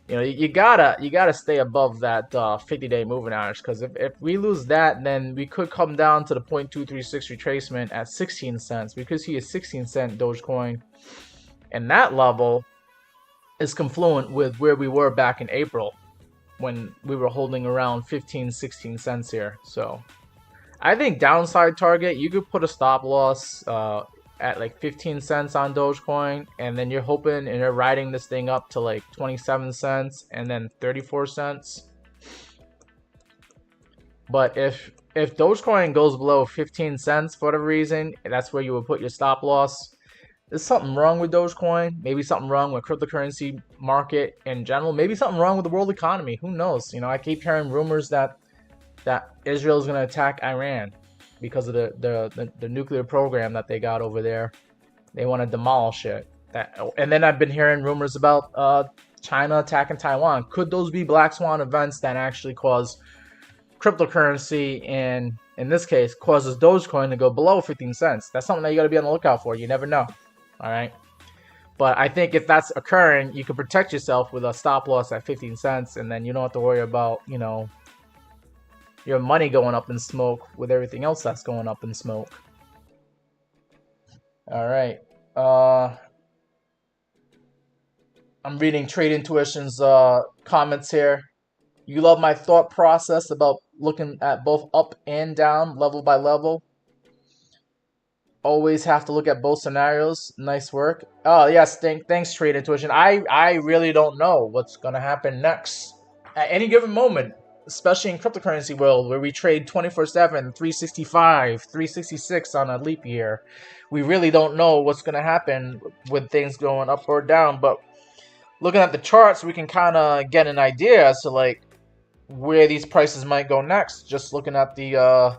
You know, you gotta stay above that 50-day moving average, because if we lose that, then we could come down to the 0.236 retracement at 16 cents. We could see a 16-cent Dogecoin, and that level is confluent with where we were back in April when we were holding around 15, 16 cents here. So I think downside target, you could put a stop loss at like 15 cents on Dogecoin, and then you're hoping and you're riding this thing up to like 27 cents and then 34 cents. But if Dogecoin goes below 15 cents for whatever reason, that's where you would put your stop loss. There's something wrong with Dogecoin. Maybe something wrong with cryptocurrency market in general. Maybe something wrong with the world economy. Who knows? You know, I keep hearing rumors that Israel is going to attack Iran because of the nuclear program that they got over there. They want to demolish it. And then I've been hearing rumors about China attacking Taiwan. Could those be black swan events that actually cause cryptocurrency, and in this case causes Dogecoin to go below 15 cents? That's something that you got to be on the lookout for. You never know. All right. But I think if that's occurring, you can protect yourself with a stop loss at 15 cents, and then you don't have to worry about, your money going up in smoke with everything else that's going up in smoke. All right. I'm reading Trade Intuition's comments here. You love my thought process about looking at both up and down, level by level. Always have to look at both scenarios. Nice work. Oh, yes, thanks, Trade Intuition. I really don't know what's going to happen next. At any given moment, especially in cryptocurrency world, where we trade 24/7, 365, 366 on a leap year, we really don't know what's going to happen with things going up or down. But looking at the charts, we can kind of get an idea as to like where these prices might go next. Just looking at the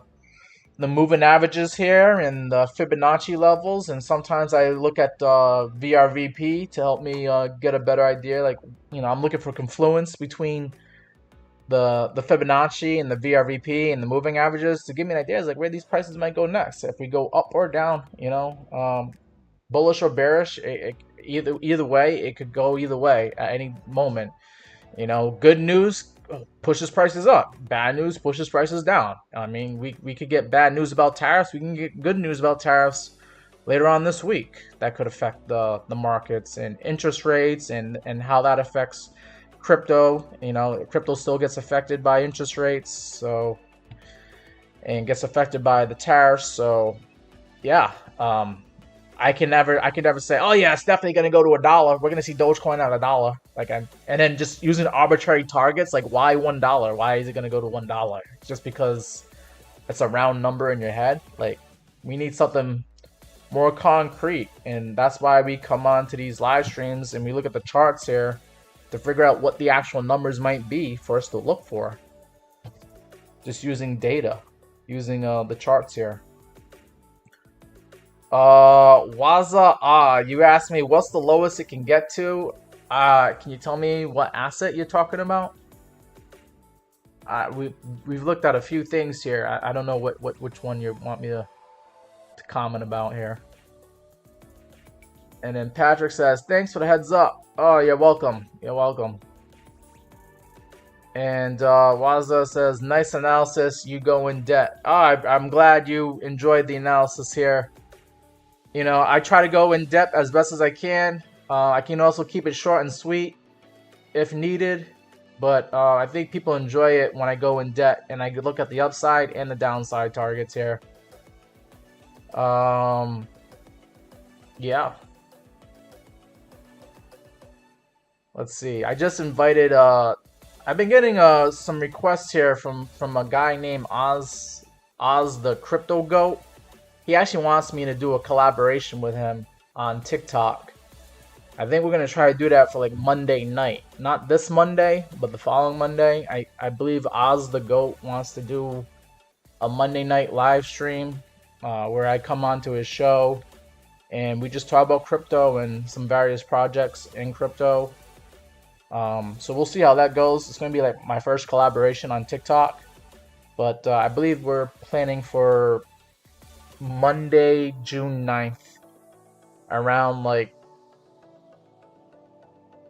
moving averages here and the Fibonacci levels, and sometimes I look at VRVP to help me get a better idea. Like, I'm looking for confluence between the Fibonacci and the VRVP and the moving averages to give me an idea like where these prices might go next. If we go up or down, bullish or bearish, either way, it could go either way at any moment. Good news pushes prices up. Bad news pushes prices down. I mean, we could get bad news about tariffs. We can get good news about tariffs later on this week. That could affect the markets and interest rates and how that affects crypto. Crypto still gets affected by interest rates, and gets affected by the tariffs. So, yeah. I can never say, oh yeah, it's definitely gonna go to $1. We're gonna see Dogecoin at $1. And then just using arbitrary targets, like why $1? Why is it gonna go to $1? Just because it's a round number in your head? Like, we need something more concrete, and that's why we come on to these live streams and we look at the charts here to figure out what the actual numbers might be for us to look for. Just using data, using the charts here. Waza, you asked me what's the lowest it can get to. Can you tell me what asset you're talking about? We've looked at a few things here. I don't know which one you want me to comment about here. And then Patrick says, thanks for the heads up. Oh, you're welcome. You're welcome. And Waza says, nice analysis. You go in debt. Oh, I'm glad you enjoyed the analysis here. I try to go in depth as best as I can. I can also keep it short and sweet if needed. But I think people enjoy it when I go in depth and I look at the upside and the downside targets here. Yeah. Let's see. I just invited... I've been getting some requests here from a guy named Oz the Crypto Goat. He actually wants me to do a collaboration with him on TikTok. I think we're going to try to do that for like Monday night. Not this Monday, but the following Monday. I believe Oz the Goat wants to do a Monday night live stream where I come onto his show and we just talk about crypto and some various projects in crypto. So we'll see how that goes. It's going to be like my first collaboration on TikTok. But I believe we're planning for Monday, June 9th, around like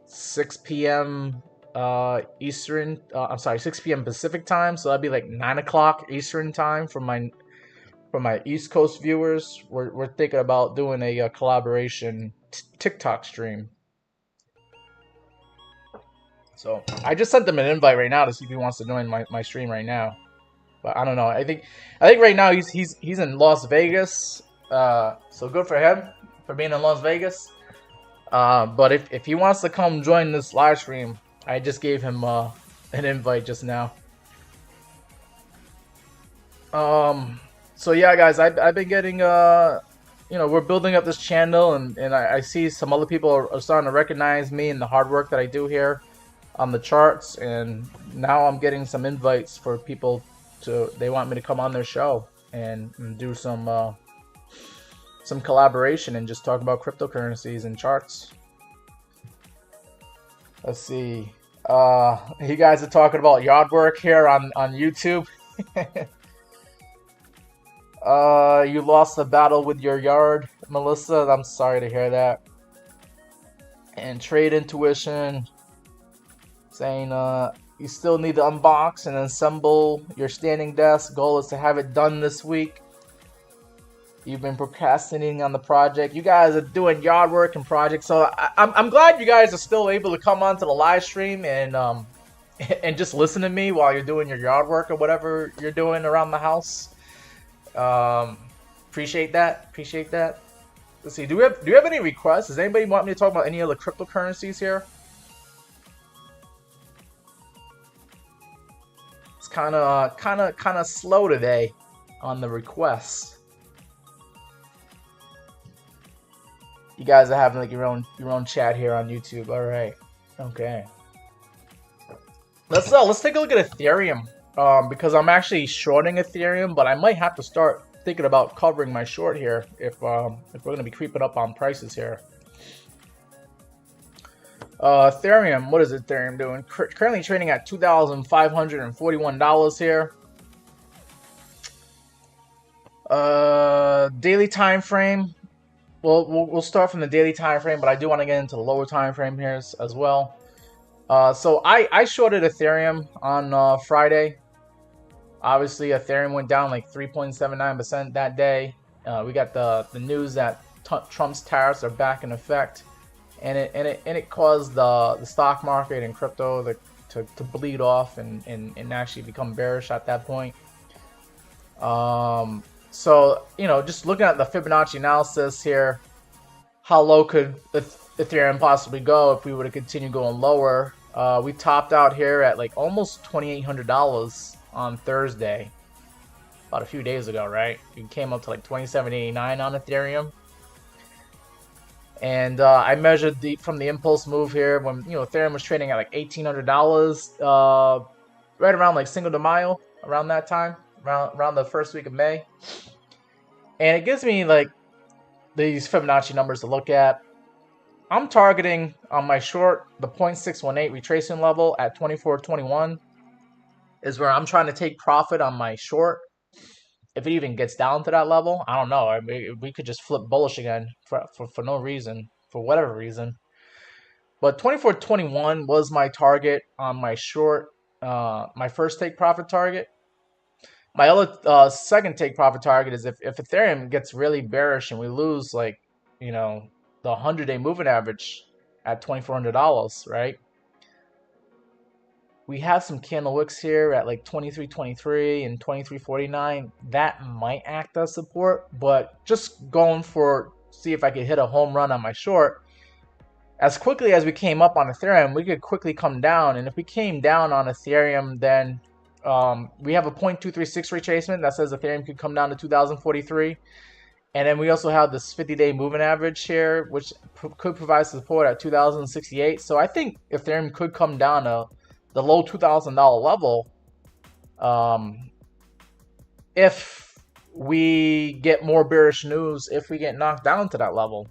6 p.m. Eastern. I'm sorry, 6 p.m. Pacific time. So that'd be like 9 o'clock Eastern time for my East Coast viewers. We're thinking about doing a collaboration TikTok stream. So I just sent him an invite right now to see if he wants to join my stream right now. But I don't know. I think right now he's in Las Vegas. So good for him for being in Las Vegas. But if he wants to come join this live stream, I just gave him an invite just now. So yeah, guys, I've been getting we're building up this channel, and I see some other people are starting to recognize me and the hard work that I do here on the charts, and now I'm getting some invites for people they want me to come on their show and do some some collaboration and just talk about cryptocurrencies and charts. Let's see. You guys are talking about yard work here on YouTube. You lost the battle with your yard, Melissa. I'm sorry to hear that. And Trade Intuition saying you still need to unbox and assemble your standing desk. Goal is to have it done this week. You've been procrastinating on the project. You guys are doing yard work and projects, so I'm glad you guys are still able to come onto the live stream and just listen to me while you're doing your yard work or whatever you're doing around the house. Appreciate that. Appreciate that. Let's see. Do we have any requests? Does anybody want me to talk about any other cryptocurrencies here? It's kind of slow today on the requests. You guys are having like your own chat here on YouTube. All right. Okay. Let's take a look at Ethereum. Because I'm actually shorting Ethereum, but I might have to start thinking about covering my short here if we're gonna be creeping up on prices here. Ethereum, what is Ethereum doing? Currently trading at $2,541 here. Daily time frame. Well, we'll start from the daily time frame, but I do want to get into the lower time frame here as well. So I shorted Ethereum on Friday. Obviously, Ethereum went down like 3.79% that day. We got the news that Trump's tariffs are back in effect, and it caused the stock market and crypto to bleed off and actually become bearish at that point. So, just looking at the Fibonacci analysis here, how low could Ethereum possibly go if we were to continue going lower? We topped out here at like almost $2,800 on Thursday, about a few days ago, right? It came up to like $27.89 on Ethereum. And I measured from the impulse move here when Ethereum was trading at like $1,800, right around like Cinco de Mayo, around that time. Around the first week of May, and it gives me like these Fibonacci numbers to look at. I'm targeting on my short the 0.618 retracement level at 24.21 is where I'm trying to take profit on my short. If it even gets down to that level, I don't know. I mean, we could just flip bullish again for no reason, for whatever reason. But 24.21 was my target on my short, my first take profit target. My other second take profit target is if Ethereum gets really bearish and we lose like, the 100-day moving average at $2,400, right? We have some candle wicks here at like 23.23 and 23.49. That might act as support, but just going for see if I could hit a home run on my short. As quickly as we came up on Ethereum, we could quickly come down, and if we came down on Ethereum, then we have a 0.236 retracement that says Ethereum could come down to 2,043. And then we also have this 50-day moving average here, which could provide support at 2,068. So I think Ethereum could come down to the low $2,000 level if we get more bearish news, if we get knocked down to that level.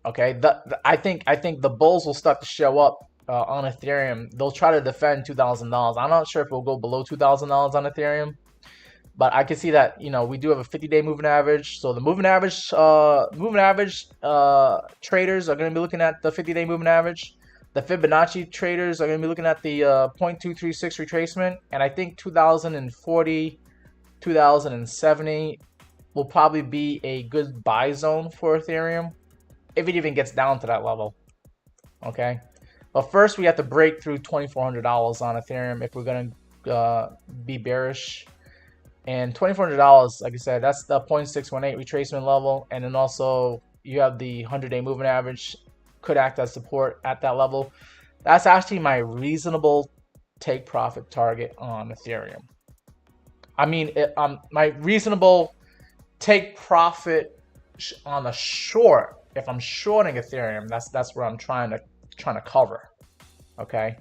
Okay, I think the bulls will start to show up on Ethereum. They'll try to defend $2,000. I'm not sure if we'll go below $2,000 on Ethereum, but I can see that we do have a 50-day moving average. So the moving average traders are going to be looking at the 50-day moving average. The Fibonacci traders are going to be looking at the 0.236 retracement, and I think 2040, 2070 will probably be a good buy zone for Ethereum if it even gets down to that level. Okay. But first, we have to break through $2,400 on Ethereum if we're going to be bearish. And $2,400, like I said, that's the 0.618 retracement level. And then also, you have the 100-day moving average could act as support at that level. That's actually my reasonable take profit target on Ethereum. I mean, my reasonable take profit on a short. If I'm shorting Ethereum, that's where I'm trying to cover. Okay,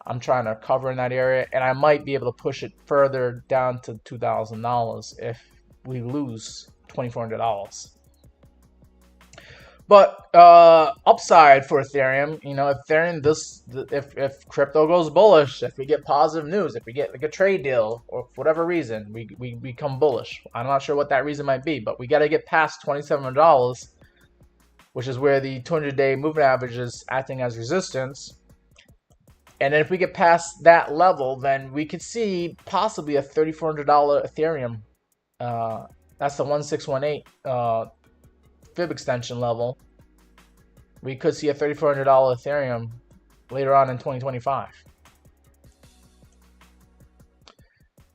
I'm trying to cover in that area, and I might be able to push it further down to $2,000 if we lose $2,400. But upside for Ethereum, you know, Ethereum, if crypto goes bullish, if we get positive news, if we get like a trade deal, or for whatever reason we become bullish. I'm not sure what that reason might be, but we got to get past $2,700, which is where the 200-day moving average is acting as resistance. And then if we get past that level, then we could see possibly a $3,400 Ethereum. That's the 1618 fib extension level. We could see a $3,400 Ethereum later on in 2025.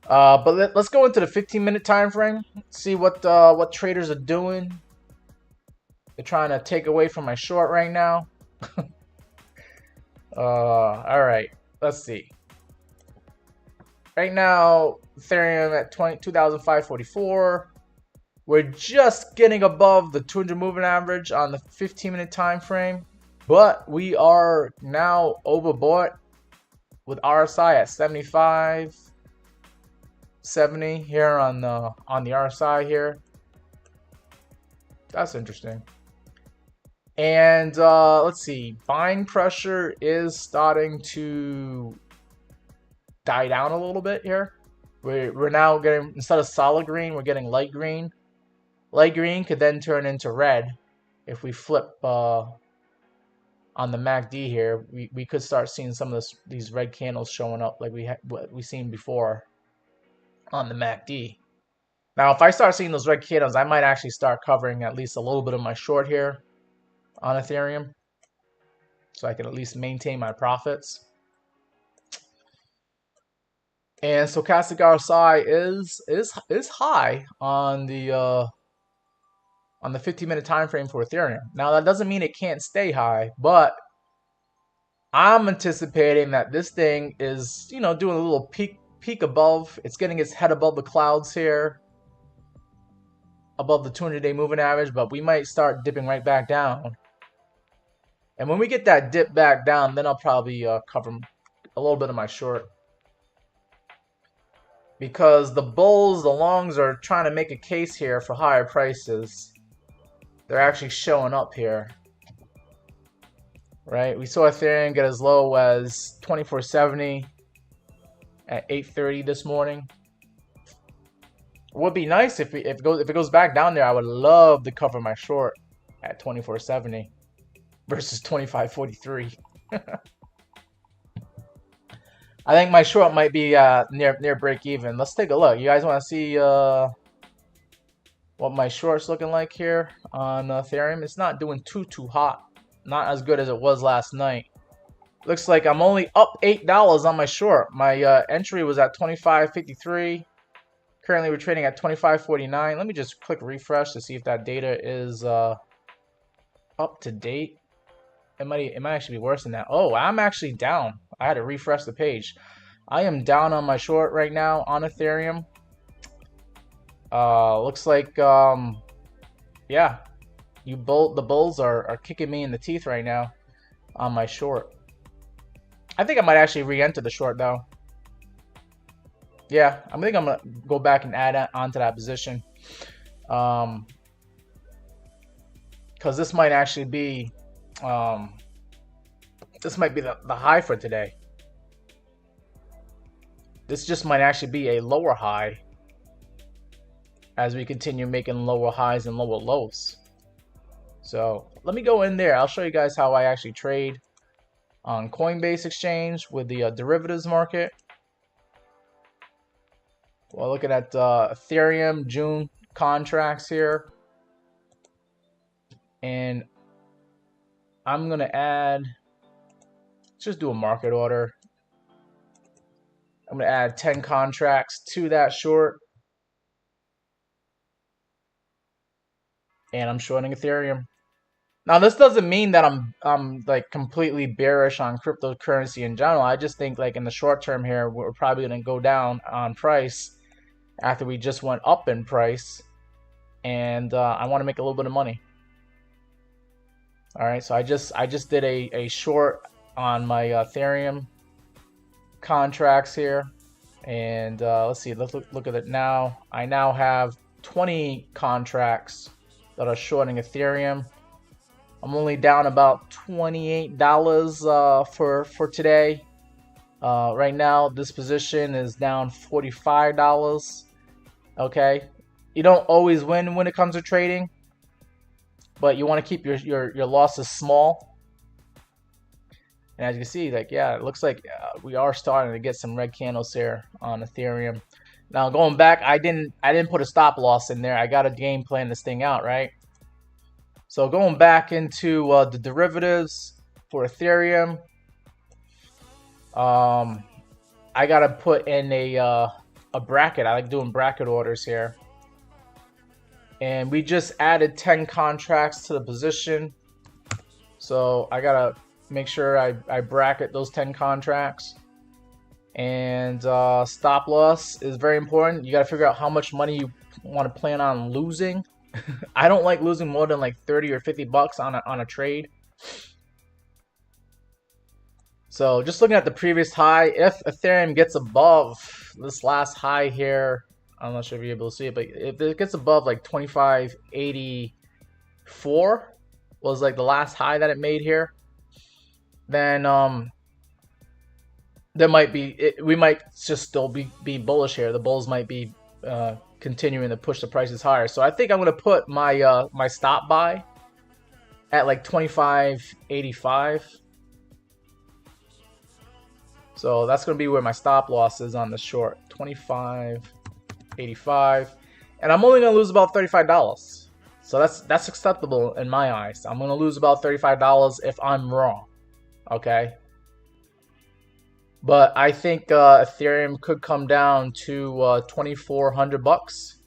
But let's go into the 15-minute time frame. See what traders are doing. They're trying to take away from my short right now. All right, let's see. Right now, Ethereum at 2,544. We're just getting above the 200 moving average on the 15-minute time frame, but we are now overbought with RSI at 75, 70 here on the RSI here. That's interesting. And let's see, buying pressure is starting to die down a little bit here. We're now getting, instead of solid green, we're getting light green. Light green could then turn into red if we flip on the MACD here. We could start seeing some of these red candles showing up like we seen before on the MACD. Now, if I start seeing those red candles, I might actually start covering at least a little bit of my short here on Ethereum, so I can at least maintain my profits. And stochastic RSI is high on the 15-minute time frame for Ethereum. Now, that doesn't mean it can't stay high, but I'm anticipating that this thing is, you know, doing a little peak above. It's getting its head above the clouds here, above the 200-day moving average, but we might start dipping right back down. And when we get that dip back down, then I'll probably cover a little bit of my short. Because the bulls, the longs are trying to make a case here for higher prices. They're actually showing up here. Right? We saw Ethereum get as low as 2470 at 8:30 this morning. It would be nice if it goes back down there. I would love to cover my short at 2470 versus 2543. I think my short might be near break even. Let's take a look. You guys want to see what my short's looking like here on Ethereum? It's not doing too hot. Not as good as it was last night. Looks like I'm only up $8 on my short. My entry was at 25.53. Currently, we're trading at 25.49. Let me just click refresh to see if that data is up to date. It might actually be worse than that. Oh, I'm actually down. I had to refresh the page. I am down on my short right now on Ethereum. Looks like yeah, the bulls are kicking me in the teeth right now on my short. I think I might actually re-enter the short though. Yeah, I think I'm gonna go back and add onto that position, because this might actually be this might be the high for today. This just might actually be a lower high as we continue making lower highs and lower lows. So let me go in there. I'll show you guys how I actually trade on Coinbase exchange with the derivatives market. Well, looking at Ethereum June contracts here, and I'm gonna add. Let's just do a market order. I'm gonna add 10 contracts to that short, and I'm shorting Ethereum. Now, this doesn't mean that I'm like completely bearish on cryptocurrency in general. I just think like in the short term here, we're probably gonna go down on price after we just went up in price, and I want to make a little bit of money. All right, so I just did a short on my Ethereum contracts here, and let's see. Let's look at it now. I now have 20 contracts that are shorting Ethereum. I'm only down about $28 for today. Right now, this position is down $45. Okay, you don't always win when it comes to trading, but you want to keep your losses small. And as you can see, like, yeah, it looks like we are starting to get some red candles here on Ethereum. Now going back, I didn't put a stop loss in there. I got a game plan this thing out, right? So going back into the derivatives for Ethereum, I gotta put in a bracket. I like doing bracket orders here, and we just added 10 contracts to the position. So I gotta make sure I bracket those 10 contracts. And stop loss is very important. You gotta figure out how much money you want to plan on losing. I don't like losing more than like 30 or 50 bucks on a trade. So just looking at the previous high, if Ethereum gets above this last high here, I'm not sure if you're able to see it, but if it gets above like 2584 was like the last high that it made here, then there might be we might just still be bullish here. The bulls might be continuing to push the prices higher. So I think I'm gonna put my my stop buy at like 2585. So that's gonna be where my stop loss is on the short, 2585, and I'm only gonna lose about $35. So that's acceptable in my eyes. I'm gonna lose about $35 if I'm wrong. Okay. But I think Ethereum could come down to 2,400 bucks.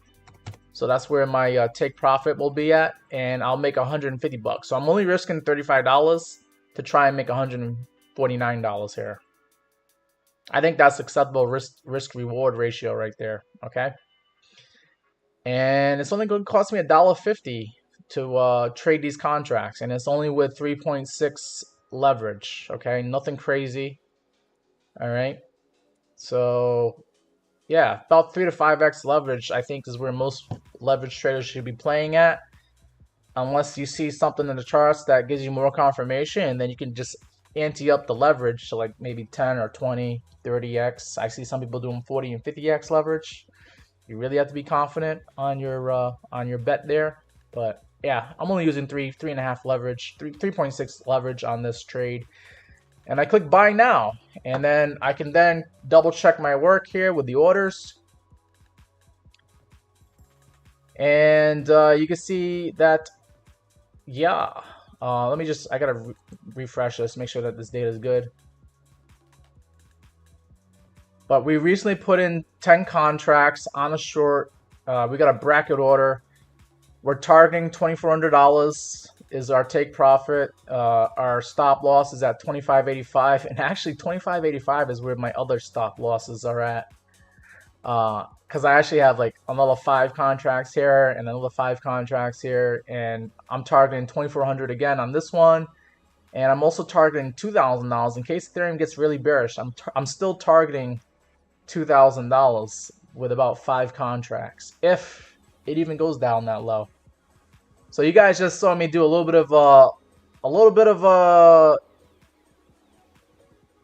So that's where my take profit will be at, and I'll make 150 bucks. So I'm only risking $35 to try and make $149 here. I think that's acceptable risk reward ratio right there. Okay. And it's only going to cost me $1.50 to trade these contracts, and it's only with 3.6 leverage. Okay, nothing crazy. All right, so yeah, about 3 to 5x leverage I think is where most leverage traders should be playing at, unless you see something in the charts that gives you more confirmation, and then you can just ante up the leverage to like maybe 10 or 20, 30x. I see some people doing 40 and 50x leverage. You really have to be confident on your bet there. But yeah, I'm only using 3.5 leverage, 3.6 leverage on this trade. And I click buy now, and then I can then double check my work here with the orders. And you can see that, yeah, let me just, I gotta refresh this, make sure that this data is good. But we recently put in 10 contracts on a short. We got a bracket order. We're targeting $2,400 is our take profit. Our stop loss is at 2585, and actually 2585 is where my other stop losses are at. Because I actually have like another 5 contracts here and another 5 contracts here, and I'm targeting 2400 again on this one, and I'm also targeting $2,000 in case Ethereum gets really bearish. I'm still targeting $2,000 with about 5 contracts if it even goes down that low. So you guys just saw me do a little bit of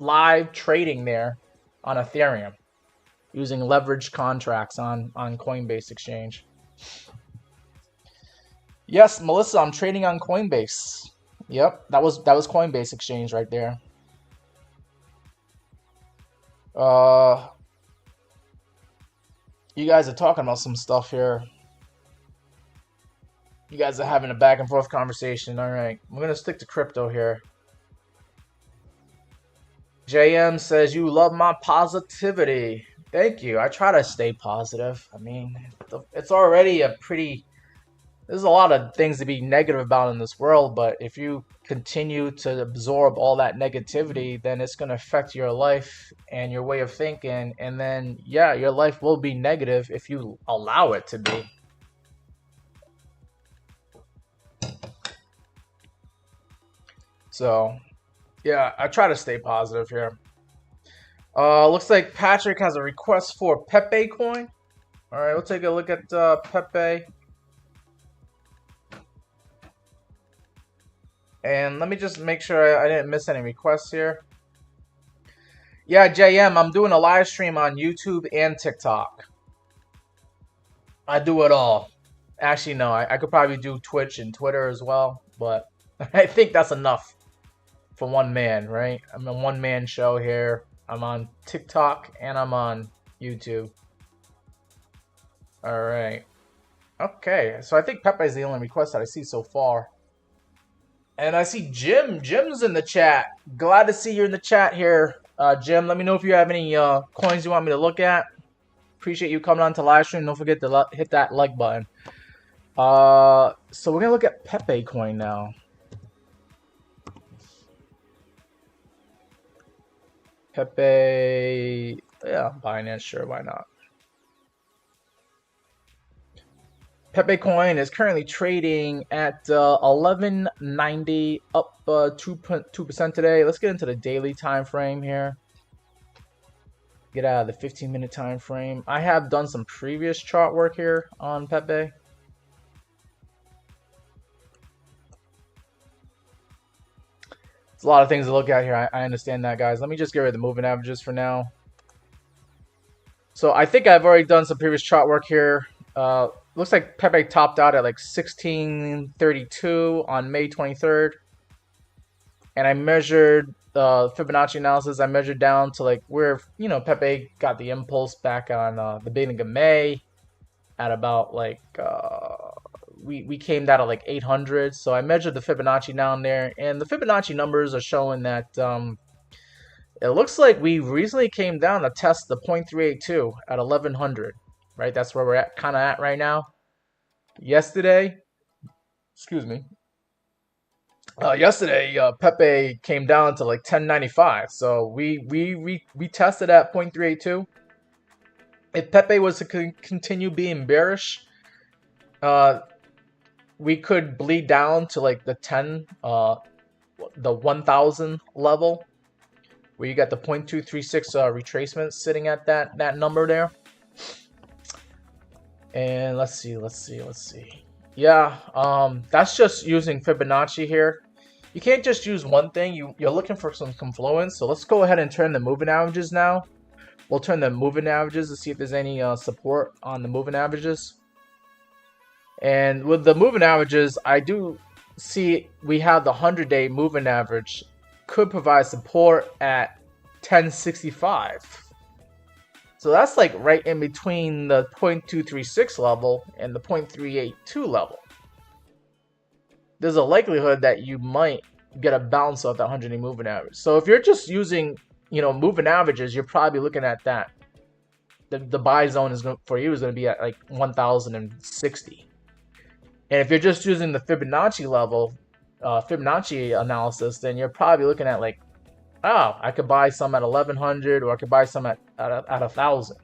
live trading there on Ethereum using leveraged contracts on Coinbase Exchange. Yes, Melissa, I'm trading on Coinbase. Yep, that was Coinbase Exchange right there. You guys are talking about some stuff here. You guys are having a back and forth conversation. All right, I'm gonna stick to crypto here. JM says you love my positivity. Thank you. I try to stay positive. I mean, it's already a pretty. There's a lot of things to be negative about in this world, but if you continue to absorb all that negativity, then it's gonna affect your life and your way of thinking, and then yeah, your life will be negative if you allow it to be. So, yeah, I try to stay positive here. Looks like Patrick has a request for Pepe coin. All right, we'll take a look at Pepe. And let me just make sure I didn't miss any requests here. Yeah, JM, I'm doing a live stream on YouTube and TikTok. I do it all. Actually, no, I could probably do Twitch and Twitter as well, but I think that's enough for one man, right? I'm a one-man show here. I'm on TikTok and I'm on YouTube. All right. Okay, so I think Pepe's the only request that I see so far. And I see Jim. Jim's in the chat. Glad to see you in the chat here, Jim. Let me know if you have any coins you want me to look at. Appreciate you coming on to live stream. Don't forget to hit that like button. So we're gonna look at Pepe coin now. Pepe, yeah, Binance, sure, why not? Pepe coin is currently trading at 11.90, up 2% today. Let's get into the daily time frame here. Get out of the 15-minute time frame. I have done some previous chart work here on Pepe. It's a lot of things to look at here. I understand that, guys. Let me just get rid of the moving averages for now. So I think I've already done some previous chart work here. Looks like Pepe topped out at like 1632 on May 23rd. And I measured the Fibonacci analysis. I measured down to like where, you know, Pepe got the impulse back on the beginning of May at about like, we came down at like 800. So I measured the Fibonacci down there. And the Fibonacci numbers are showing that it looks like we recently came down to test the 0.382 at 1100. Right, that's where we're kind of at right now. Yesterday, excuse me. Yesterday, Pepe came down to like 1095. So we tested at 0.382. If Pepe was to continue being bearish, we could bleed down to like the 1000 level, where you got the 0.236 retracement sitting at that number there. And let's see. Yeah, that's just using Fibonacci here. You can't just use one thing. You're looking for some confluence. So let's go ahead and turn the moving averages now. We'll turn the moving averages to see if there's any support on the moving averages. And with the moving averages, I do see we have the 100-day moving average could provide support at 1065. So that's like right in between the 0.236 level and the 0.382 level. There's a likelihood that you might get a bounce off that 100-day moving average. So if you're just using, you know, moving averages, you're probably looking at that. The buy zone is for you is going to be at like 1060. And if you're just using the Fibonacci level, Fibonacci analysis, then you're probably looking at like, oh, I could buy some at 1100, or I could buy some at 1000.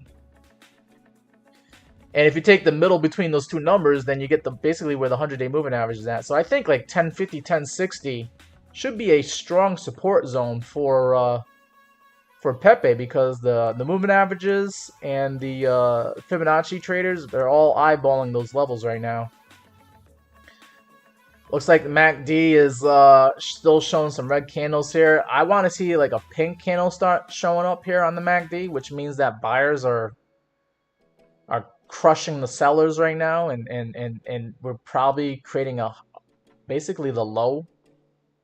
And if you take the middle between those two numbers, then you get basically where the 100-day moving average is at. So I think like 1050, 1060 should be a strong support zone for Pepe, because the moving averages and the Fibonacci traders, they're all eyeballing those levels right now. Looks like the MACD is still showing some red candles here. I want to see like a pink candle start showing up here on the MACD, which means that buyers are crushing the sellers right now, and we're probably creating basically the low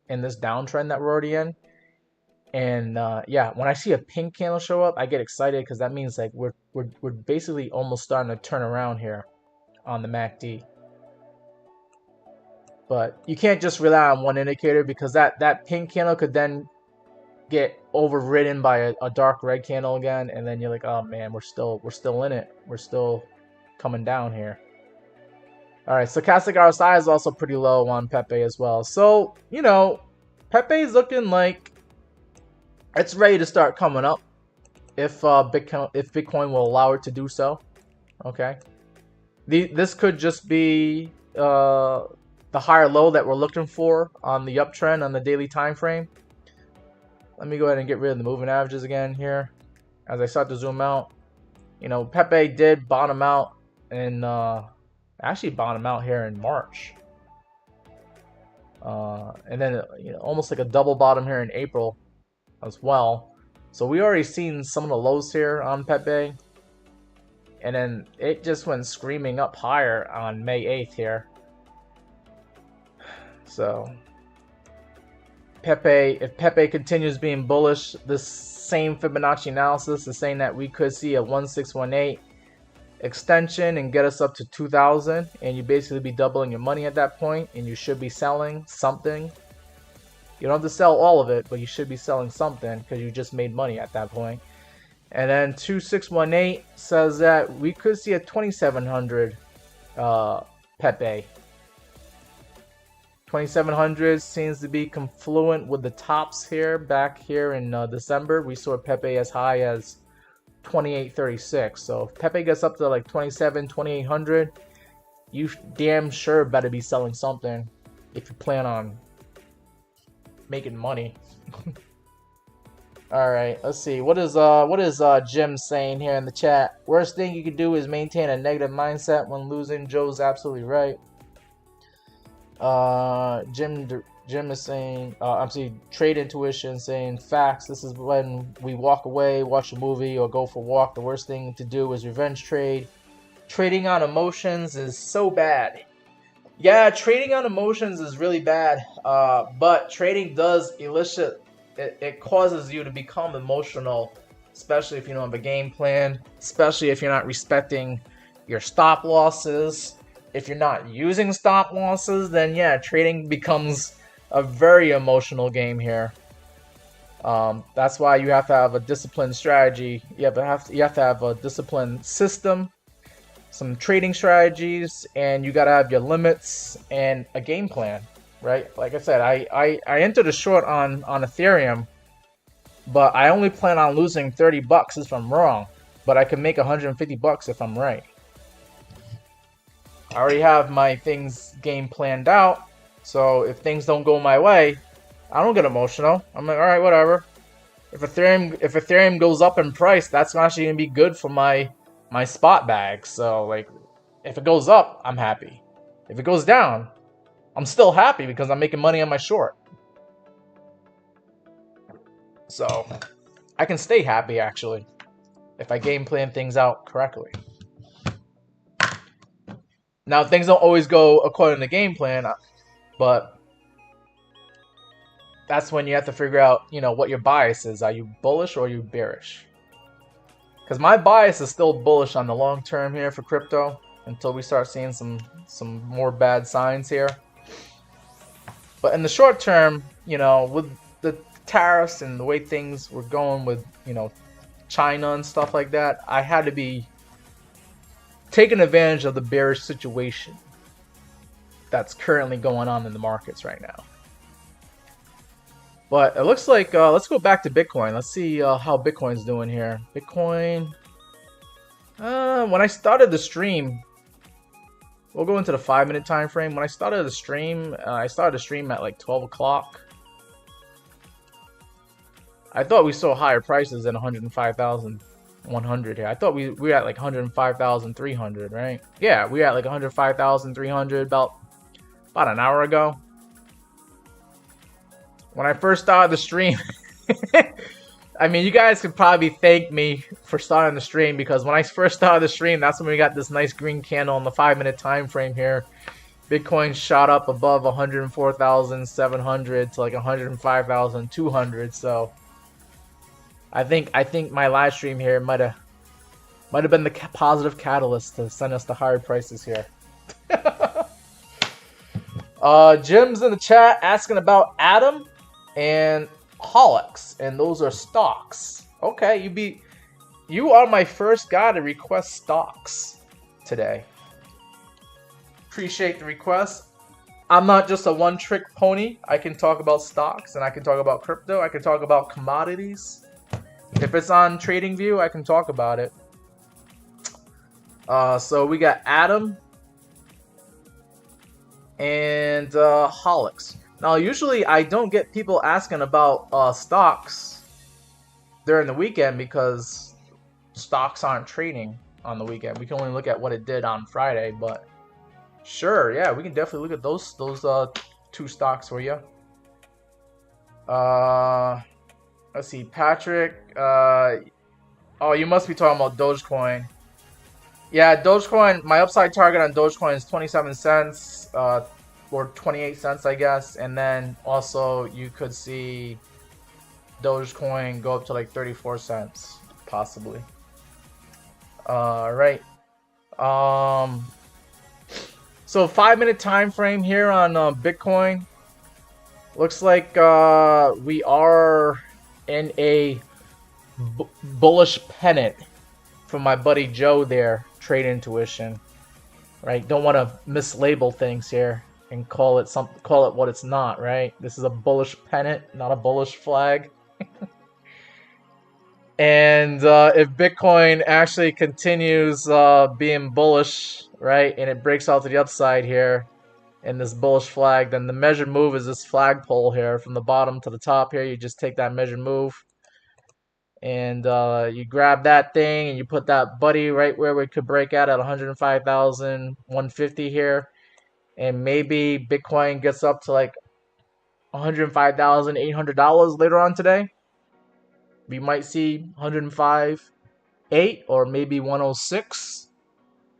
in this downtrend that we're already in. And yeah, when I see a pink candle show up, I get excited, because that means like we're basically almost starting to turn around here on the MACD. But you can't just rely on one indicator, because that pink candle could then get overridden by a dark red candle again, and then you're like, oh man, we're still in it. We're still coming down here. All right, stochastic RSI is also pretty low on Pepe as well. So, you know, Pepe is looking like it's ready to start coming up if Bitcoin will allow it to do so. Okay, this could just be the higher low that we're looking for on the uptrend on the daily time frame. Let me go ahead and get rid of the moving averages again here as I start to zoom out. You know, Pepe did bottom out in actually bottom out here in March. And then almost like a double bottom here in April as well. So we already seen some of the lows here on Pepe. And then it just went screaming up higher on May 8th here. So if Pepe continues being bullish, this same Fibonacci analysis is saying that we could see a 1618 extension and get us up to 2,000, and you basically be doubling your money at that point, and you should be selling something. You don't have to sell all of it, but you should be selling something because you just made money at that point. And then 2618 says that we could see a 2700 Pepe. 2700 seems to be confluent with the tops here. Back here in December, we saw Pepe as high as 2836. So if Pepe gets up to like 2800, you damn sure better be selling something if you plan on making money. All right, let's see. What is Jim saying here in the chat? Worst thing you could do is maintain a negative mindset when losing. Joe's absolutely right. Jim is saying, I'm seeing trade intuition saying facts. This is when we walk away, watch a movie, or go for a walk. The worst thing to do is revenge trade. Trading on emotions is so bad. Yeah, trading on emotions is really bad. But trading does elicit, it causes you to become emotional, especially if you don't have a game plan, especially if you're not respecting your stop losses. If you're not using stop losses, then yeah, trading becomes a very emotional game here. That's why you have to have a disciplined strategy. You have to have a disciplined system, some trading strategies, and you got to have your limits and a game plan, right? Like I said, I entered a short on Ethereum, but I only plan on losing 30 bucks if I'm wrong, but I can make 150 bucks if I'm right. I already have my things game planned out, so if things don't go my way, I don't get emotional. I'm like, all right, whatever. If Ethereum goes up in price, that's actually gonna be good for my spot bag. So like, if it goes up, I'm happy. If it goes down, I'm still happy because I'm making money on my short. So I can stay happy actually if I game plan things out correctly. Now, things don't always go according to game plan, but that's when you have to figure out, what your bias is. Are you bullish or are you bearish? Because my bias is still bullish on the long term here for crypto until we start seeing some more bad signs here. But in the short term, with the tariffs and the way things were going with, China and stuff like that, I had to be taking advantage of the bearish situation that's currently going on in the markets right now. But it looks like, let's go back to Bitcoin. Let's see how Bitcoin's doing here. Bitcoin, when I started the stream, we'll go into the 5-minute time frame. When I started the stream, at like 12 o'clock. I thought we saw higher prices than 105,100 here. I thought we were at like 105,300, right? Yeah, we were at like 105,300 about an hour ago. When I first started the stream, I mean, you guys could probably thank me for starting the stream, because when I first started the stream, that's when we got this nice green candle on the 5-minute time frame here. Bitcoin shot up above 104,700 to like 105,200. So I think my live stream here might have been the positive catalyst to send us to higher prices here. Jim's in the chat asking about Atom and Holix, and those are stocks. Okay, you are my first guy to request stocks today. Appreciate the request. I'm not just a one-trick pony. I can talk about stocks, and I can talk about crypto. I can talk about commodities. If it's on TradingView, I can talk about it. So we got Atom and Holix. Now, usually I don't get people asking about stocks during the weekend, because stocks aren't trading on the weekend. We can only look at what it did on Friday, but sure, yeah, we can definitely look at those two stocks for you. Let's see, Patrick. Oh, you must be talking about Dogecoin. Yeah, Dogecoin. My upside target on Dogecoin is 27 cents, or 28 cents, I guess. And then also you could see Dogecoin go up to like 34 cents, possibly. Right. So 5-minute time frame here on Bitcoin. Looks like we are in a bullish pennant from my buddy Joe there, Trade Intuition. Right? Don't want to mislabel things here and call it what it's not, right? This is a bullish pennant, not a bullish flag. And if Bitcoin actually continues being bullish, right, and it breaks out to the upside here in this bullish flag, then the measured move is this flagpole here from the bottom to the top here. You just take that measured move and you grab that thing and you put that buddy right where we could break out at 105,150 here. And maybe Bitcoin gets up to like $105,800 later on today. We might see 105.8 or maybe 106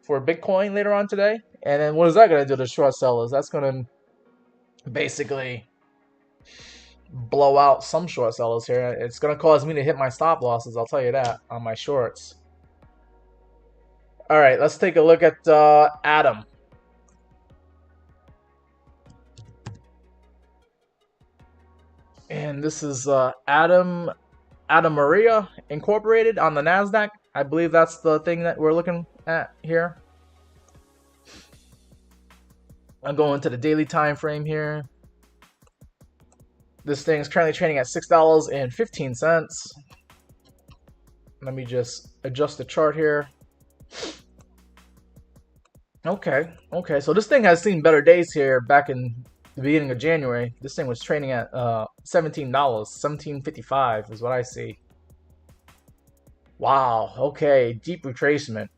for Bitcoin later on today. And then what is that going to do to short sellers? That's going to basically blow out some short sellers here. It's going to cause me to hit my stop losses, I'll tell you that, on my shorts. All right, let's take a look at Atom. And this is Atom Maria Incorporated on the NASDAQ. I believe that's the thing that we're looking at here. I'm going to the daily time frame here. This thing is currently trading at $6.15. Let me just adjust the chart here. Okay, so this thing has seen better days here back in the beginning of January. This thing was trading at $17, $17.55 is what I see. Wow, okay, deep retracement.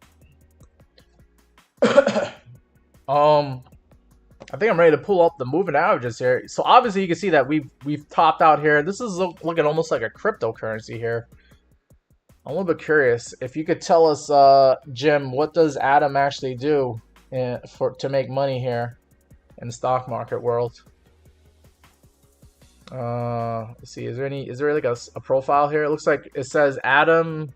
I think I'm ready to pull up the moving averages here. So obviously you can see that we've topped out here. This is looking almost like a cryptocurrency here. I'm a little bit curious if you could tell us, Jim, what does Atom actually do to make money here in the stock market world? Let's see. Is there like a profile here? It looks like it says Atom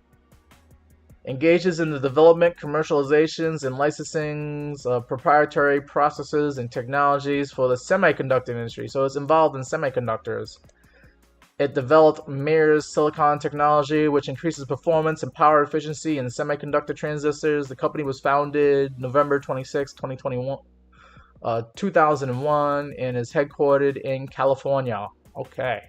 engages in the development, commercializations, and licensings of proprietary processes and technologies for the semiconductor industry. So it's involved in semiconductors. It developed Mears silicon technology, which increases performance and power efficiency in semiconductor transistors. The company was founded November 26, 2001, and is headquartered in California. Okay.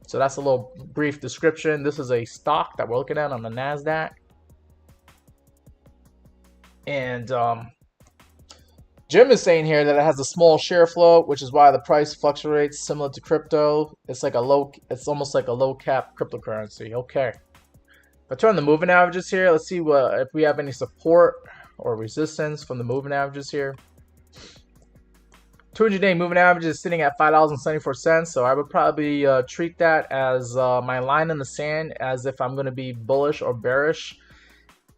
So that's a little brief description. This is a stock that we're looking at on the NASDAQ. And Jim is saying here that it has a small share float, which is why the price fluctuates similar to crypto. It's almost like a low cap cryptocurrency. Okay. If I turn the moving averages here, let's see if we have any support or resistance from the moving averages here. 200-day moving average is sitting at $5.74, so I would probably treat that as my line in the sand, as if I'm going to be bullish or bearish.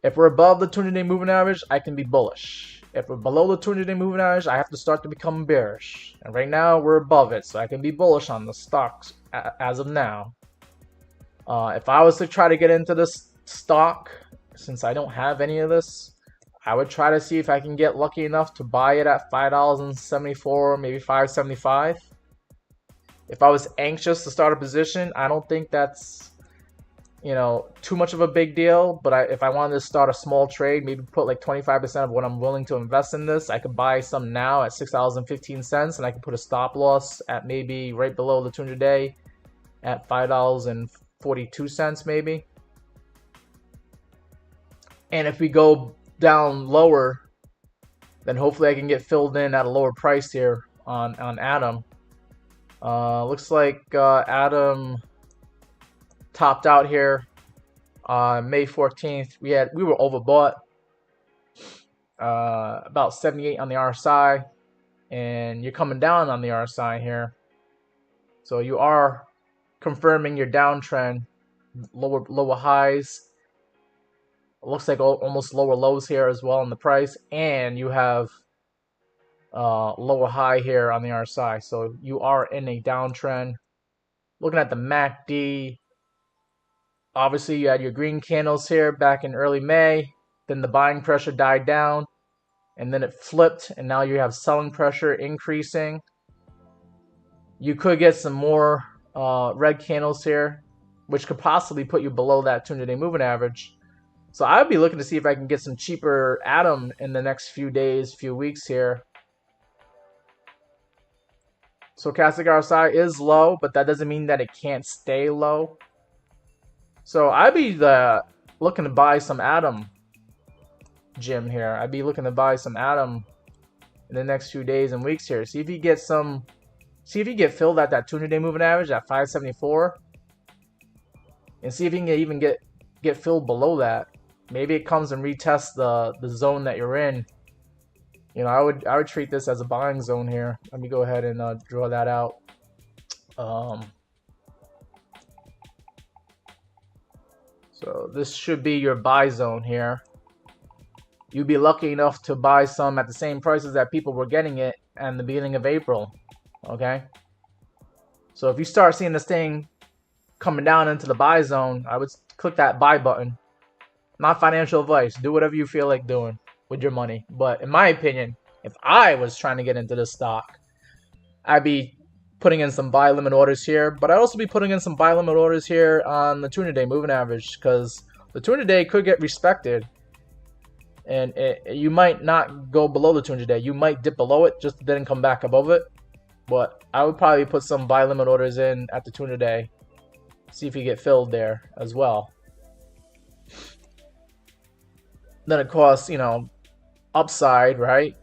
If we're above the 200-day moving average, I can be bullish. If we're below the 200-day moving average, I have to start to become bearish. And right now, we're above it, so I can be bullish on the stocks as of now. If I was to try to get into this stock, since I don't have any of this, I would try to see if I can get lucky enough to buy it at $5.74, maybe $5.75. If I was anxious to start a position, I don't think that's, too much of a big deal. But if I wanted to start a small trade, maybe put like 25% of what I'm willing to invest in this, I could buy some now at $6.15, and I could put a stop loss at maybe right below the 200-day at $5.42 maybe. And if we go down lower, then hopefully I can get filled in at a lower price here on Atom. Looks like Atom topped out here May 14th, we were overbought, about 78 on the RSI, and you're coming down on the RSI here. So you are confirming your downtrend, lower highs. It looks like almost lower lows here as well in the price, and you have lower high here on the RSI. So you are in a downtrend. Looking at the MACD, obviously you had your green candles here back in early May. Then the buying pressure died down, and then it flipped, and now you have selling pressure increasing. You could get some more red candles here, which could possibly put you below that 200-day moving average. So I would be looking to see if I can get some cheaper Atom in the next few days, few weeks here. Stochastic RSI is low, but that doesn't mean that it can't stay low. So I'd be looking to buy some Atom, Jim, here. I'd be looking to buy some Atom in the next few days and weeks here. See if you get filled at that 200-day moving average at 574, and see if you can even get filled below that. Maybe it comes and retests the zone that you're in. You know, I would treat this as a buying zone here. Let me go ahead and draw that out. So this should be your buy zone here. You'd be lucky enough to buy some at the same prices that people were getting it at the beginning of April. Okay? So if you start seeing this thing coming down into the buy zone, I would click that buy button. Not financial advice. Do whatever you feel like doing with your money. But in my opinion, if I was trying to get into this stock, I'd be putting in some buy limit orders here. But I'd also be putting in some buy limit orders here on the 200-day moving average, because the 200-day could get respected. And you might not go below the 200-day. You might dip below it, just then come back above it. But I would probably put some buy limit orders in at the 200-day. See if you get filled there as well. Then, of course, you know, upside, right?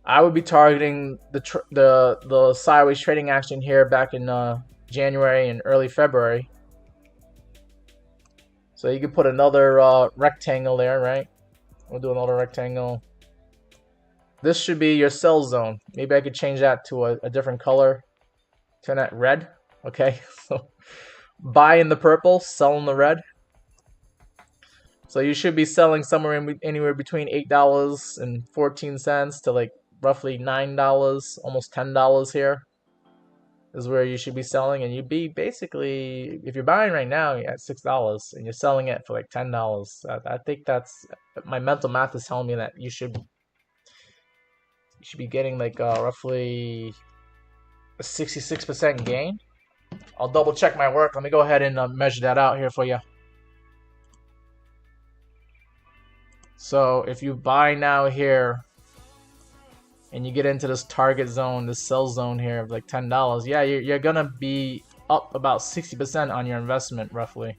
I would be targeting the sideways trading action here back in January and early February. So you could put another rectangle there, right? We'll do another rectangle. This should be your sell zone. Maybe I could change that to a different color. Turn that red. Okay, so buy in the purple, sell in the red. So you should be selling somewhere anywhere between $8.14 to like roughly $9, almost $10 here is where you should be selling. And you'd be basically, if you're buying right now at $6 and you're selling it for like $10, I think that's, my mental math is telling me that you should be getting like roughly a 66% gain. I'll double check my work. Let me go ahead and measure that out here for you. So if you buy now here and you get into this target zone, this sell zone here of like $10, yeah, you're gonna be up about 60% on your investment roughly.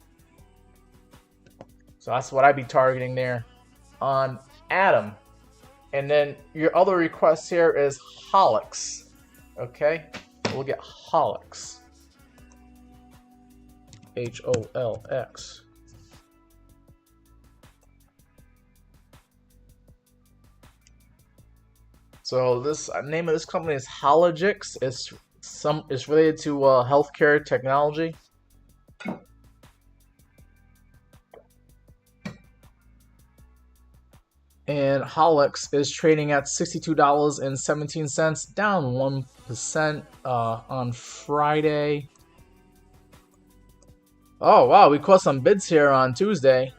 So that's what I'd be targeting there on Atom. And then your other request here is Holix. Okay, we'll get Holix. Holx. So this name of this company is Hologix. It's related to healthcare technology. And Holix is trading at $62.17, down 1% on Friday. Oh wow, we caught some bids here on Tuesday.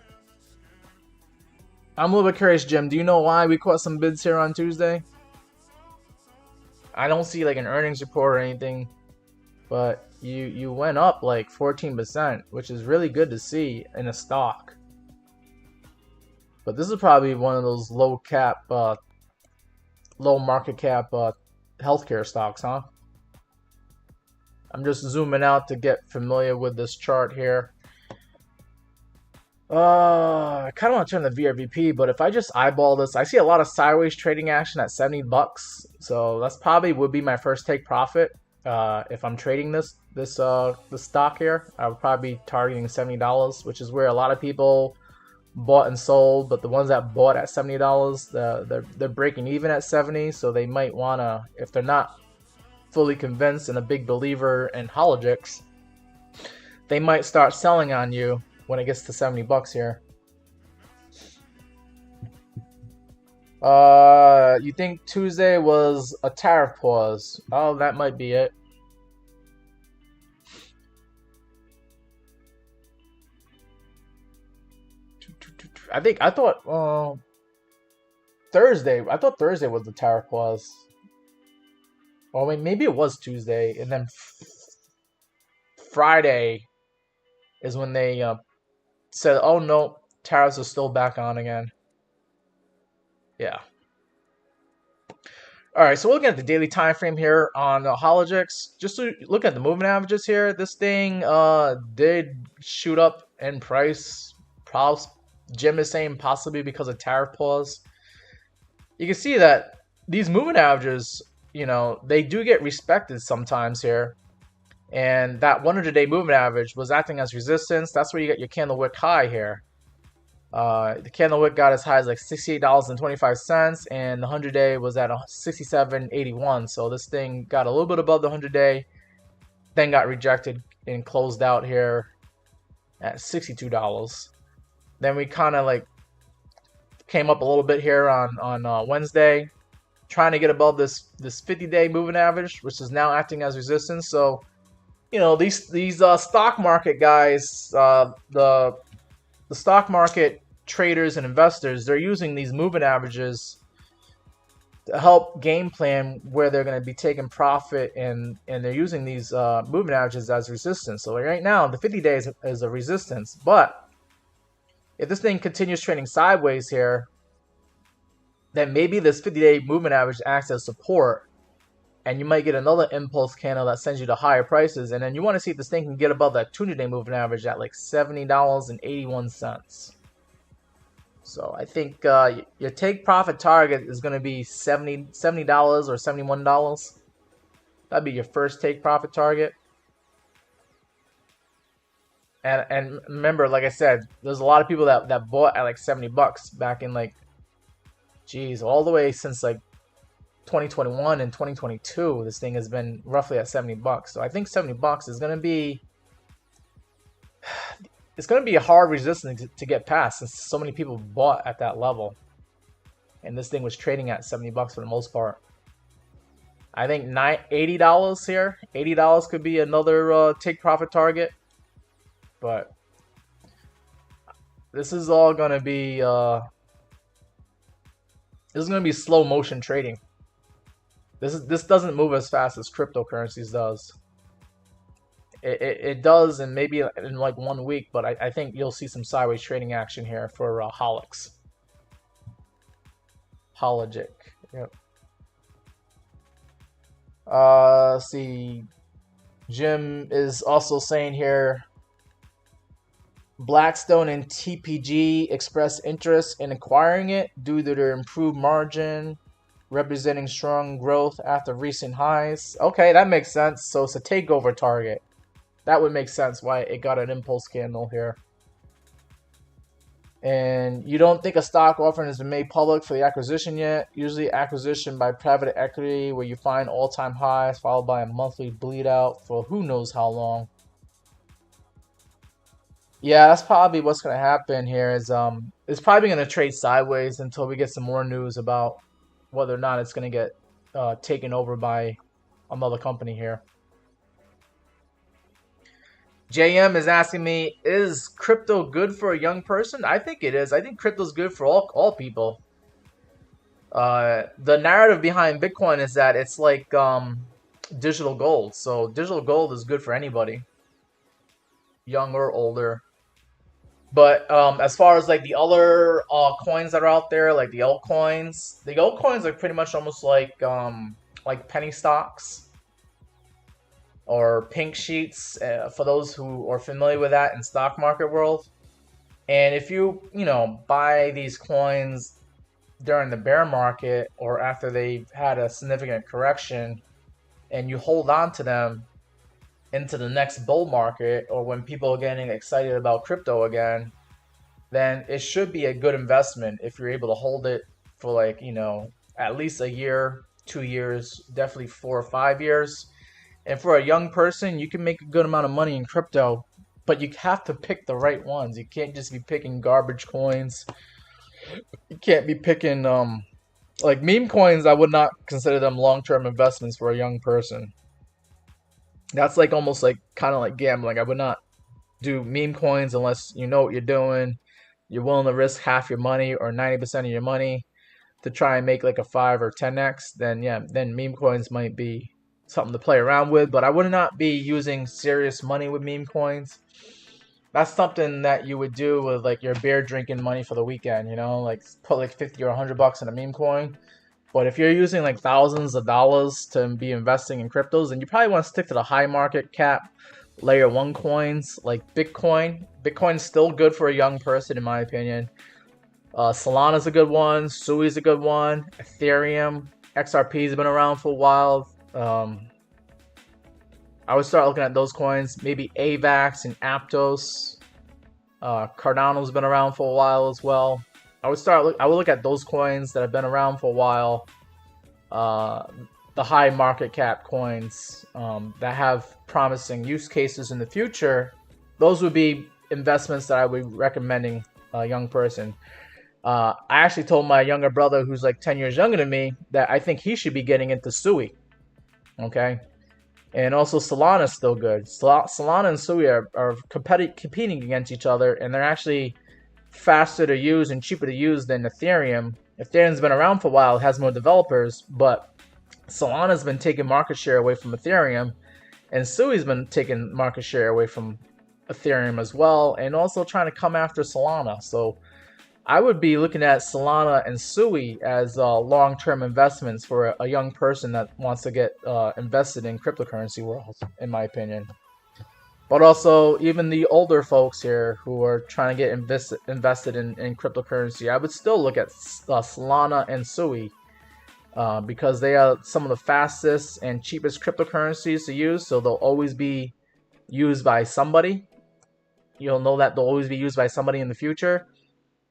I'm a little bit curious, Jim. Do you know why we caught some bids here on Tuesday? I don't see like an earnings report or anything, but you went up like 14%, which is really good to see in a stock. But this is probably one of those low market cap healthcare stocks, huh? I'm just zooming out to get familiar with this chart here. I kind of want to turn the VRVP, but if I just eyeball this, I see a lot of sideways trading action at $70. So that's probably would be my first take profit. If I'm trading the stock here, I would probably be targeting $70, which is where a lot of people bought and sold. But the ones that bought at $70, they're breaking even at 70, so they might wanna, if they're not fully convinced and a big believer in Hologics, they might start selling on you when it gets to $70 here. You think Tuesday was a tariff pause? Oh, that might be it. I thought Thursday. I thought Thursday was the tariff pause. Well, maybe it was Tuesday, and then Friday is when they said, "Oh no, tariffs are still back on again." Yeah. All right, so we're looking at the daily time frame here on Hologics. Just to look at the moving averages here, this thing did shoot up in price. Probably, Jim is saying possibly because of tariff pause. You can see that these moving averages, they do get respected sometimes here. And that 100-day moving average was acting as resistance. That's where you get your candle wick high here. The candle wick got as high as like $68.25, and the 100-day was at $67.81. So this thing got a little bit above the 100-day, then got rejected and closed out here at $62. Then we kind of like came up a little bit here on Wednesday, trying to get above this 50-day moving average, which is now acting as resistance. So, these stock market guys, the stock market traders and investors, they're using these moving averages to help game plan where they're going to be taking profit, and they're using these moving averages as resistance. So right now, the 50 days is a resistance, but if this thing continues trading sideways here, then maybe this 50-day moving average acts as support, and you might get another impulse candle that sends you to higher prices, and then you want to see if this thing can get above that 200-day moving average at like $70.81. So I think your take profit target is going to be $70 or $71. That'd be your first take profit target. And remember, like I said, there's a lot of people that bought at like $70 back in like, geez, all the way since like 2021 and 2022. This thing has been roughly at $70. So I think $70 is gonna be, it's gonna be a hard resistance to get past, since so many people bought at that level, and this thing was trading at $70 for the most part. I think $80 here. $80 could be another take profit target. But this is all gonna be this is gonna be slow motion trading. This doesn't move as fast as cryptocurrencies does. It does, and maybe in like 1 week, but I think you'll see some sideways trading action here for Hologic. Yep. See, Jim is also saying here, Blackstone and TPG expressed interest in acquiring it due to their improved margin, representing strong growth after recent highs. Okay, that makes sense. So it's a takeover target. That would make sense why it got an impulse candle here. And you don't think a stock offering has been made public for the acquisition yet? Usually acquisition by private equity, where you find all-time highs followed by a monthly bleed out for who knows how long. Yeah, that's probably what's going to happen here. Is it's probably going to trade sideways until we get some more news about whether or not it's going to get taken over by another company here. JM is asking me, is crypto good for a young person? I think it is. I think crypto's good for all people. The narrative behind Bitcoin is that it's like digital gold. So digital gold is good for anybody, young or older. But as far as like the other coins that are out there, like the altcoins are pretty much almost like penny stocks or pink sheets, for those who are familiar with that in stock market world. And if you buy these coins during the bear market or after they've had a significant correction, and you hold on to them into the next bull market, or when people are getting excited about crypto again, then it should be a good investment if you're able to hold it for, like, at least a year, 2 years, definitely 4 or 5 years. And for a young person, you can make a good amount of money in crypto, but you have to pick the right ones. You can't just be picking garbage coins. You can't be picking like meme coins. I would not consider them long-term investments for a young person. That's like almost like kind of like gambling. I would not do meme coins unless you know what you're doing. You're willing to risk half your money or 90% of your money to try and make like a 5 or 10x. Then yeah, then meme coins might be something to play around with. But I would not be using serious money with meme coins. That's something that you would do with like your beer drinking money for the weekend. Like put like 50 or $100 in a meme coin. But if you're using like thousands of dollars to be investing in cryptos, then you probably want to stick to the high market cap layer one coins like Bitcoin. Bitcoin's still good for a young person, in my opinion. Solana's a good one. Sui's a good one. Ethereum, XRP's been around for a while. I would start looking at those coins. Maybe AVAX and Aptos. Cardano's been around for a while as well. I would look at those coins that have been around for a while. The high market cap coins that have promising use cases in the future. Those would be investments that I would be recommending a young person. I actually told my younger brother, who's like 10 years younger than me, that I think he should be getting into Sui. Okay. And also Solana's still good. Solana and Sui are competing against each other, and they're actually faster to use and cheaper to use than Ethereum. Ethereum's been around for a while, it has more developers, but Solana's been taking market share away from Ethereum, and Sui's been taking market share away from Ethereum as well, and also trying to come after Solana. So I would be looking at Solana and Sui as long-term investments for a young person that wants to get invested in cryptocurrency world, in my opinion. But also, even the older folks here who are trying to get invested in cryptocurrency, I would still look at Solana and Sui because they are some of the fastest and cheapest cryptocurrencies to use, so they'll always be used by somebody. You'll know that they'll always be used by somebody in the future.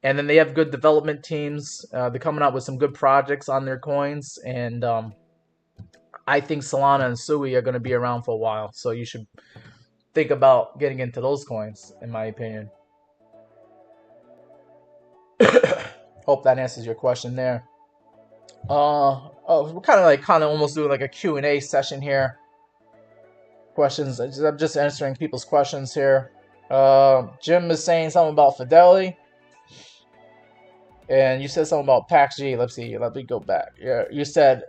And then they have good development teams. They're coming out with some good projects on their coins. And I think Solana and Sui are going to be around for a while. So you should think about getting into those coins, in my opinion. Hope that answers your question there. We're kind of almost doing like a Q&A session here. Questions. I'm just answering people's questions here. Jim is saying something about Fidelity. And you said something about PAX-G. Let's see. Let me go back. Yeah, you said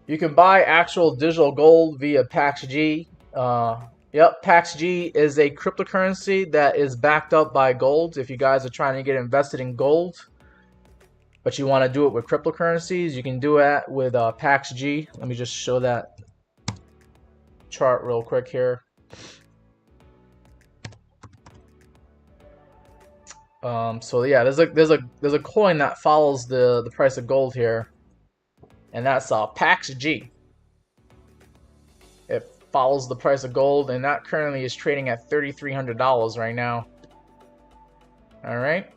you can buy actual digital gold via PAX-G. Yep, PAX-G is a cryptocurrency that is backed up by gold. If you guys are trying to get invested in gold, but you want to do it with cryptocurrencies, you can do it with PAX-G. Let me just show that chart real quick here. So yeah, there's a coin that follows the price of gold here, and that's PAX-G. It follows the price of gold, and that currently is trading at $3,300 right now. All right.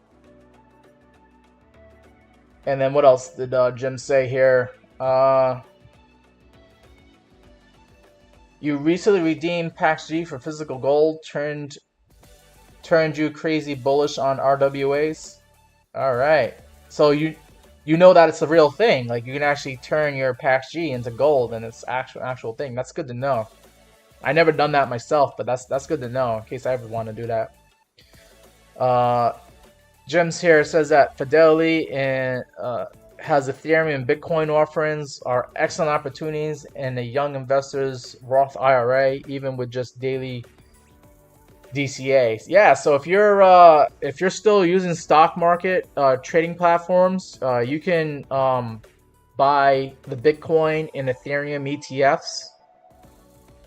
And then what else did Jim say here? You recently redeemed PAX-G for physical gold, turned you crazy bullish on RWAs. All right. So you know that it's a real thing. Like you can actually turn your PAX-G into gold, and it's actual thing. That's good to know. I never done that myself, but that's good to know in case I ever want to do that. Jim's here says that Fidelity has Ethereum and Bitcoin offerings are excellent opportunities in a young investor's Roth IRA, even with just daily DCA. Yeah, so if you're still using stock market trading platforms, you can buy the Bitcoin and Ethereum ETFs,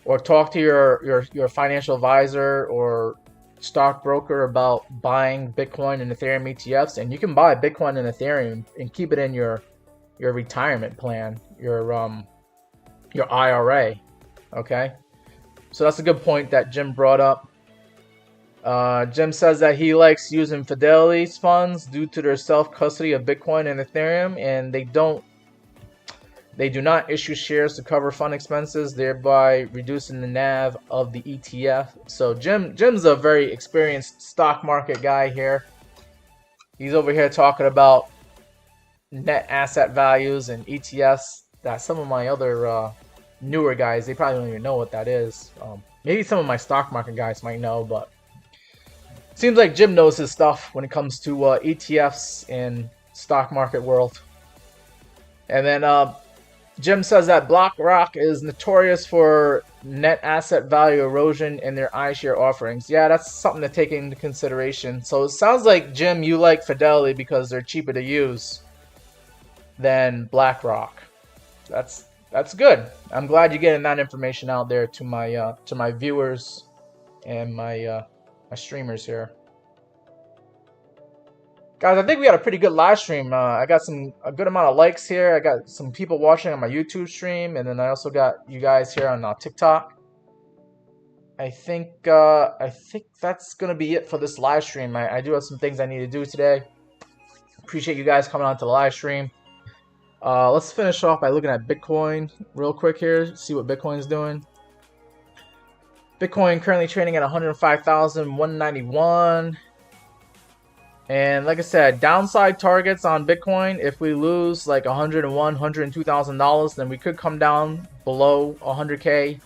or talk to your financial advisor or stockbroker about buying Bitcoin and Ethereum ETFs, and you can buy Bitcoin and Ethereum and keep it in your retirement plan, your IRA. Okay, so that's a good point that Jim brought up. Jim says that he likes using Fidelity's funds due to their self-custody of Bitcoin and Ethereum, and they do not issue shares to cover fund expenses, thereby reducing the NAV of the ETF. So Jim's a very experienced stock market guy here. He's over here talking about net asset values and ETFs that some of my other newer guys, they probably don't even know what that is. Maybe some of my stock market guys might know, but seems like Jim knows his stuff when it comes to ETFs in stock market world. And then Jim says that BlackRock is notorious for net asset value erosion in their iShare offerings. Yeah, that's something to take into consideration. So it sounds like, Jim, you like Fidelity because they're cheaper to use than BlackRock. That's good. I'm glad you're getting that information out there to my viewers and my streamers here. Guys, I think we had a pretty good live stream. I got a good amount of likes here. I got some people watching on my YouTube stream, and then I also got you guys here on TikTok. I think that's gonna be it for this live stream. I do have some things I need to do today. Appreciate you guys coming on to the live stream. Let's finish off by looking at Bitcoin real quick here. See what Bitcoin's doing. Bitcoin currently trading at 105,191. And like I said, downside targets on Bitcoin, if we lose like $101,000, $102,000, then we could come down below 100K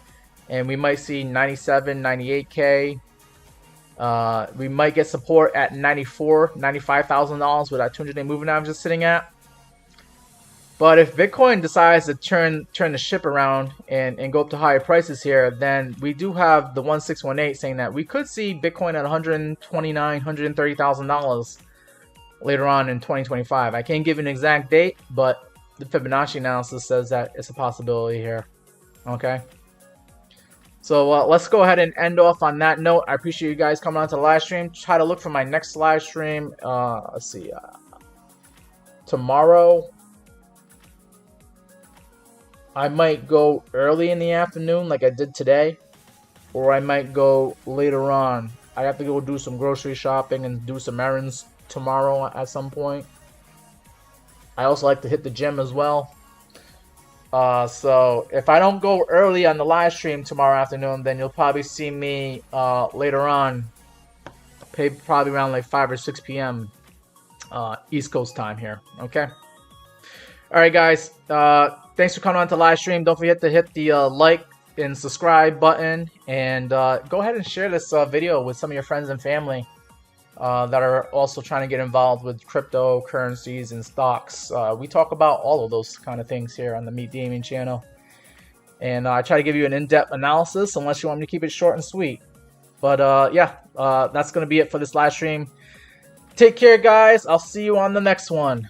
and we might see 97, 98K. We might get support at $94,000, $95,000 with that 200-day moving average is sitting at. But if Bitcoin decides to turn the ship around and go up to higher prices here, then we do have the 1618 saying that we could see Bitcoin at $129,000, $130,000 later on in 2025. I can't give an exact date, but the Fibonacci analysis says that it's a possibility here. Okay. So let's go ahead and end off on that note. I appreciate you guys coming on to the live stream. Try to look for my next live stream. Let's see. Tomorrow, I might go early in the afternoon like I did today, or I might go later on. I have to go do some grocery shopping and do some errands tomorrow at some point. I also like to hit the gym as well. So if I don't go early on the live stream tomorrow afternoon, then you'll probably see me later on, probably around like 5 or 6 p.m. East Coast time here. Okay. All right, guys. Thanks for coming on to live stream. Don't forget to hit the like and subscribe button, and go ahead and share this video with some of your friends and family that are also trying to get involved with cryptocurrencies and stocks. We talk about all of those kind of things here on the Meet Damien channel, and I try to give you an in-depth analysis unless you want me to keep it short and sweet. But yeah, that's going to be it for this live stream. Take care, guys. I'll see you on the next one.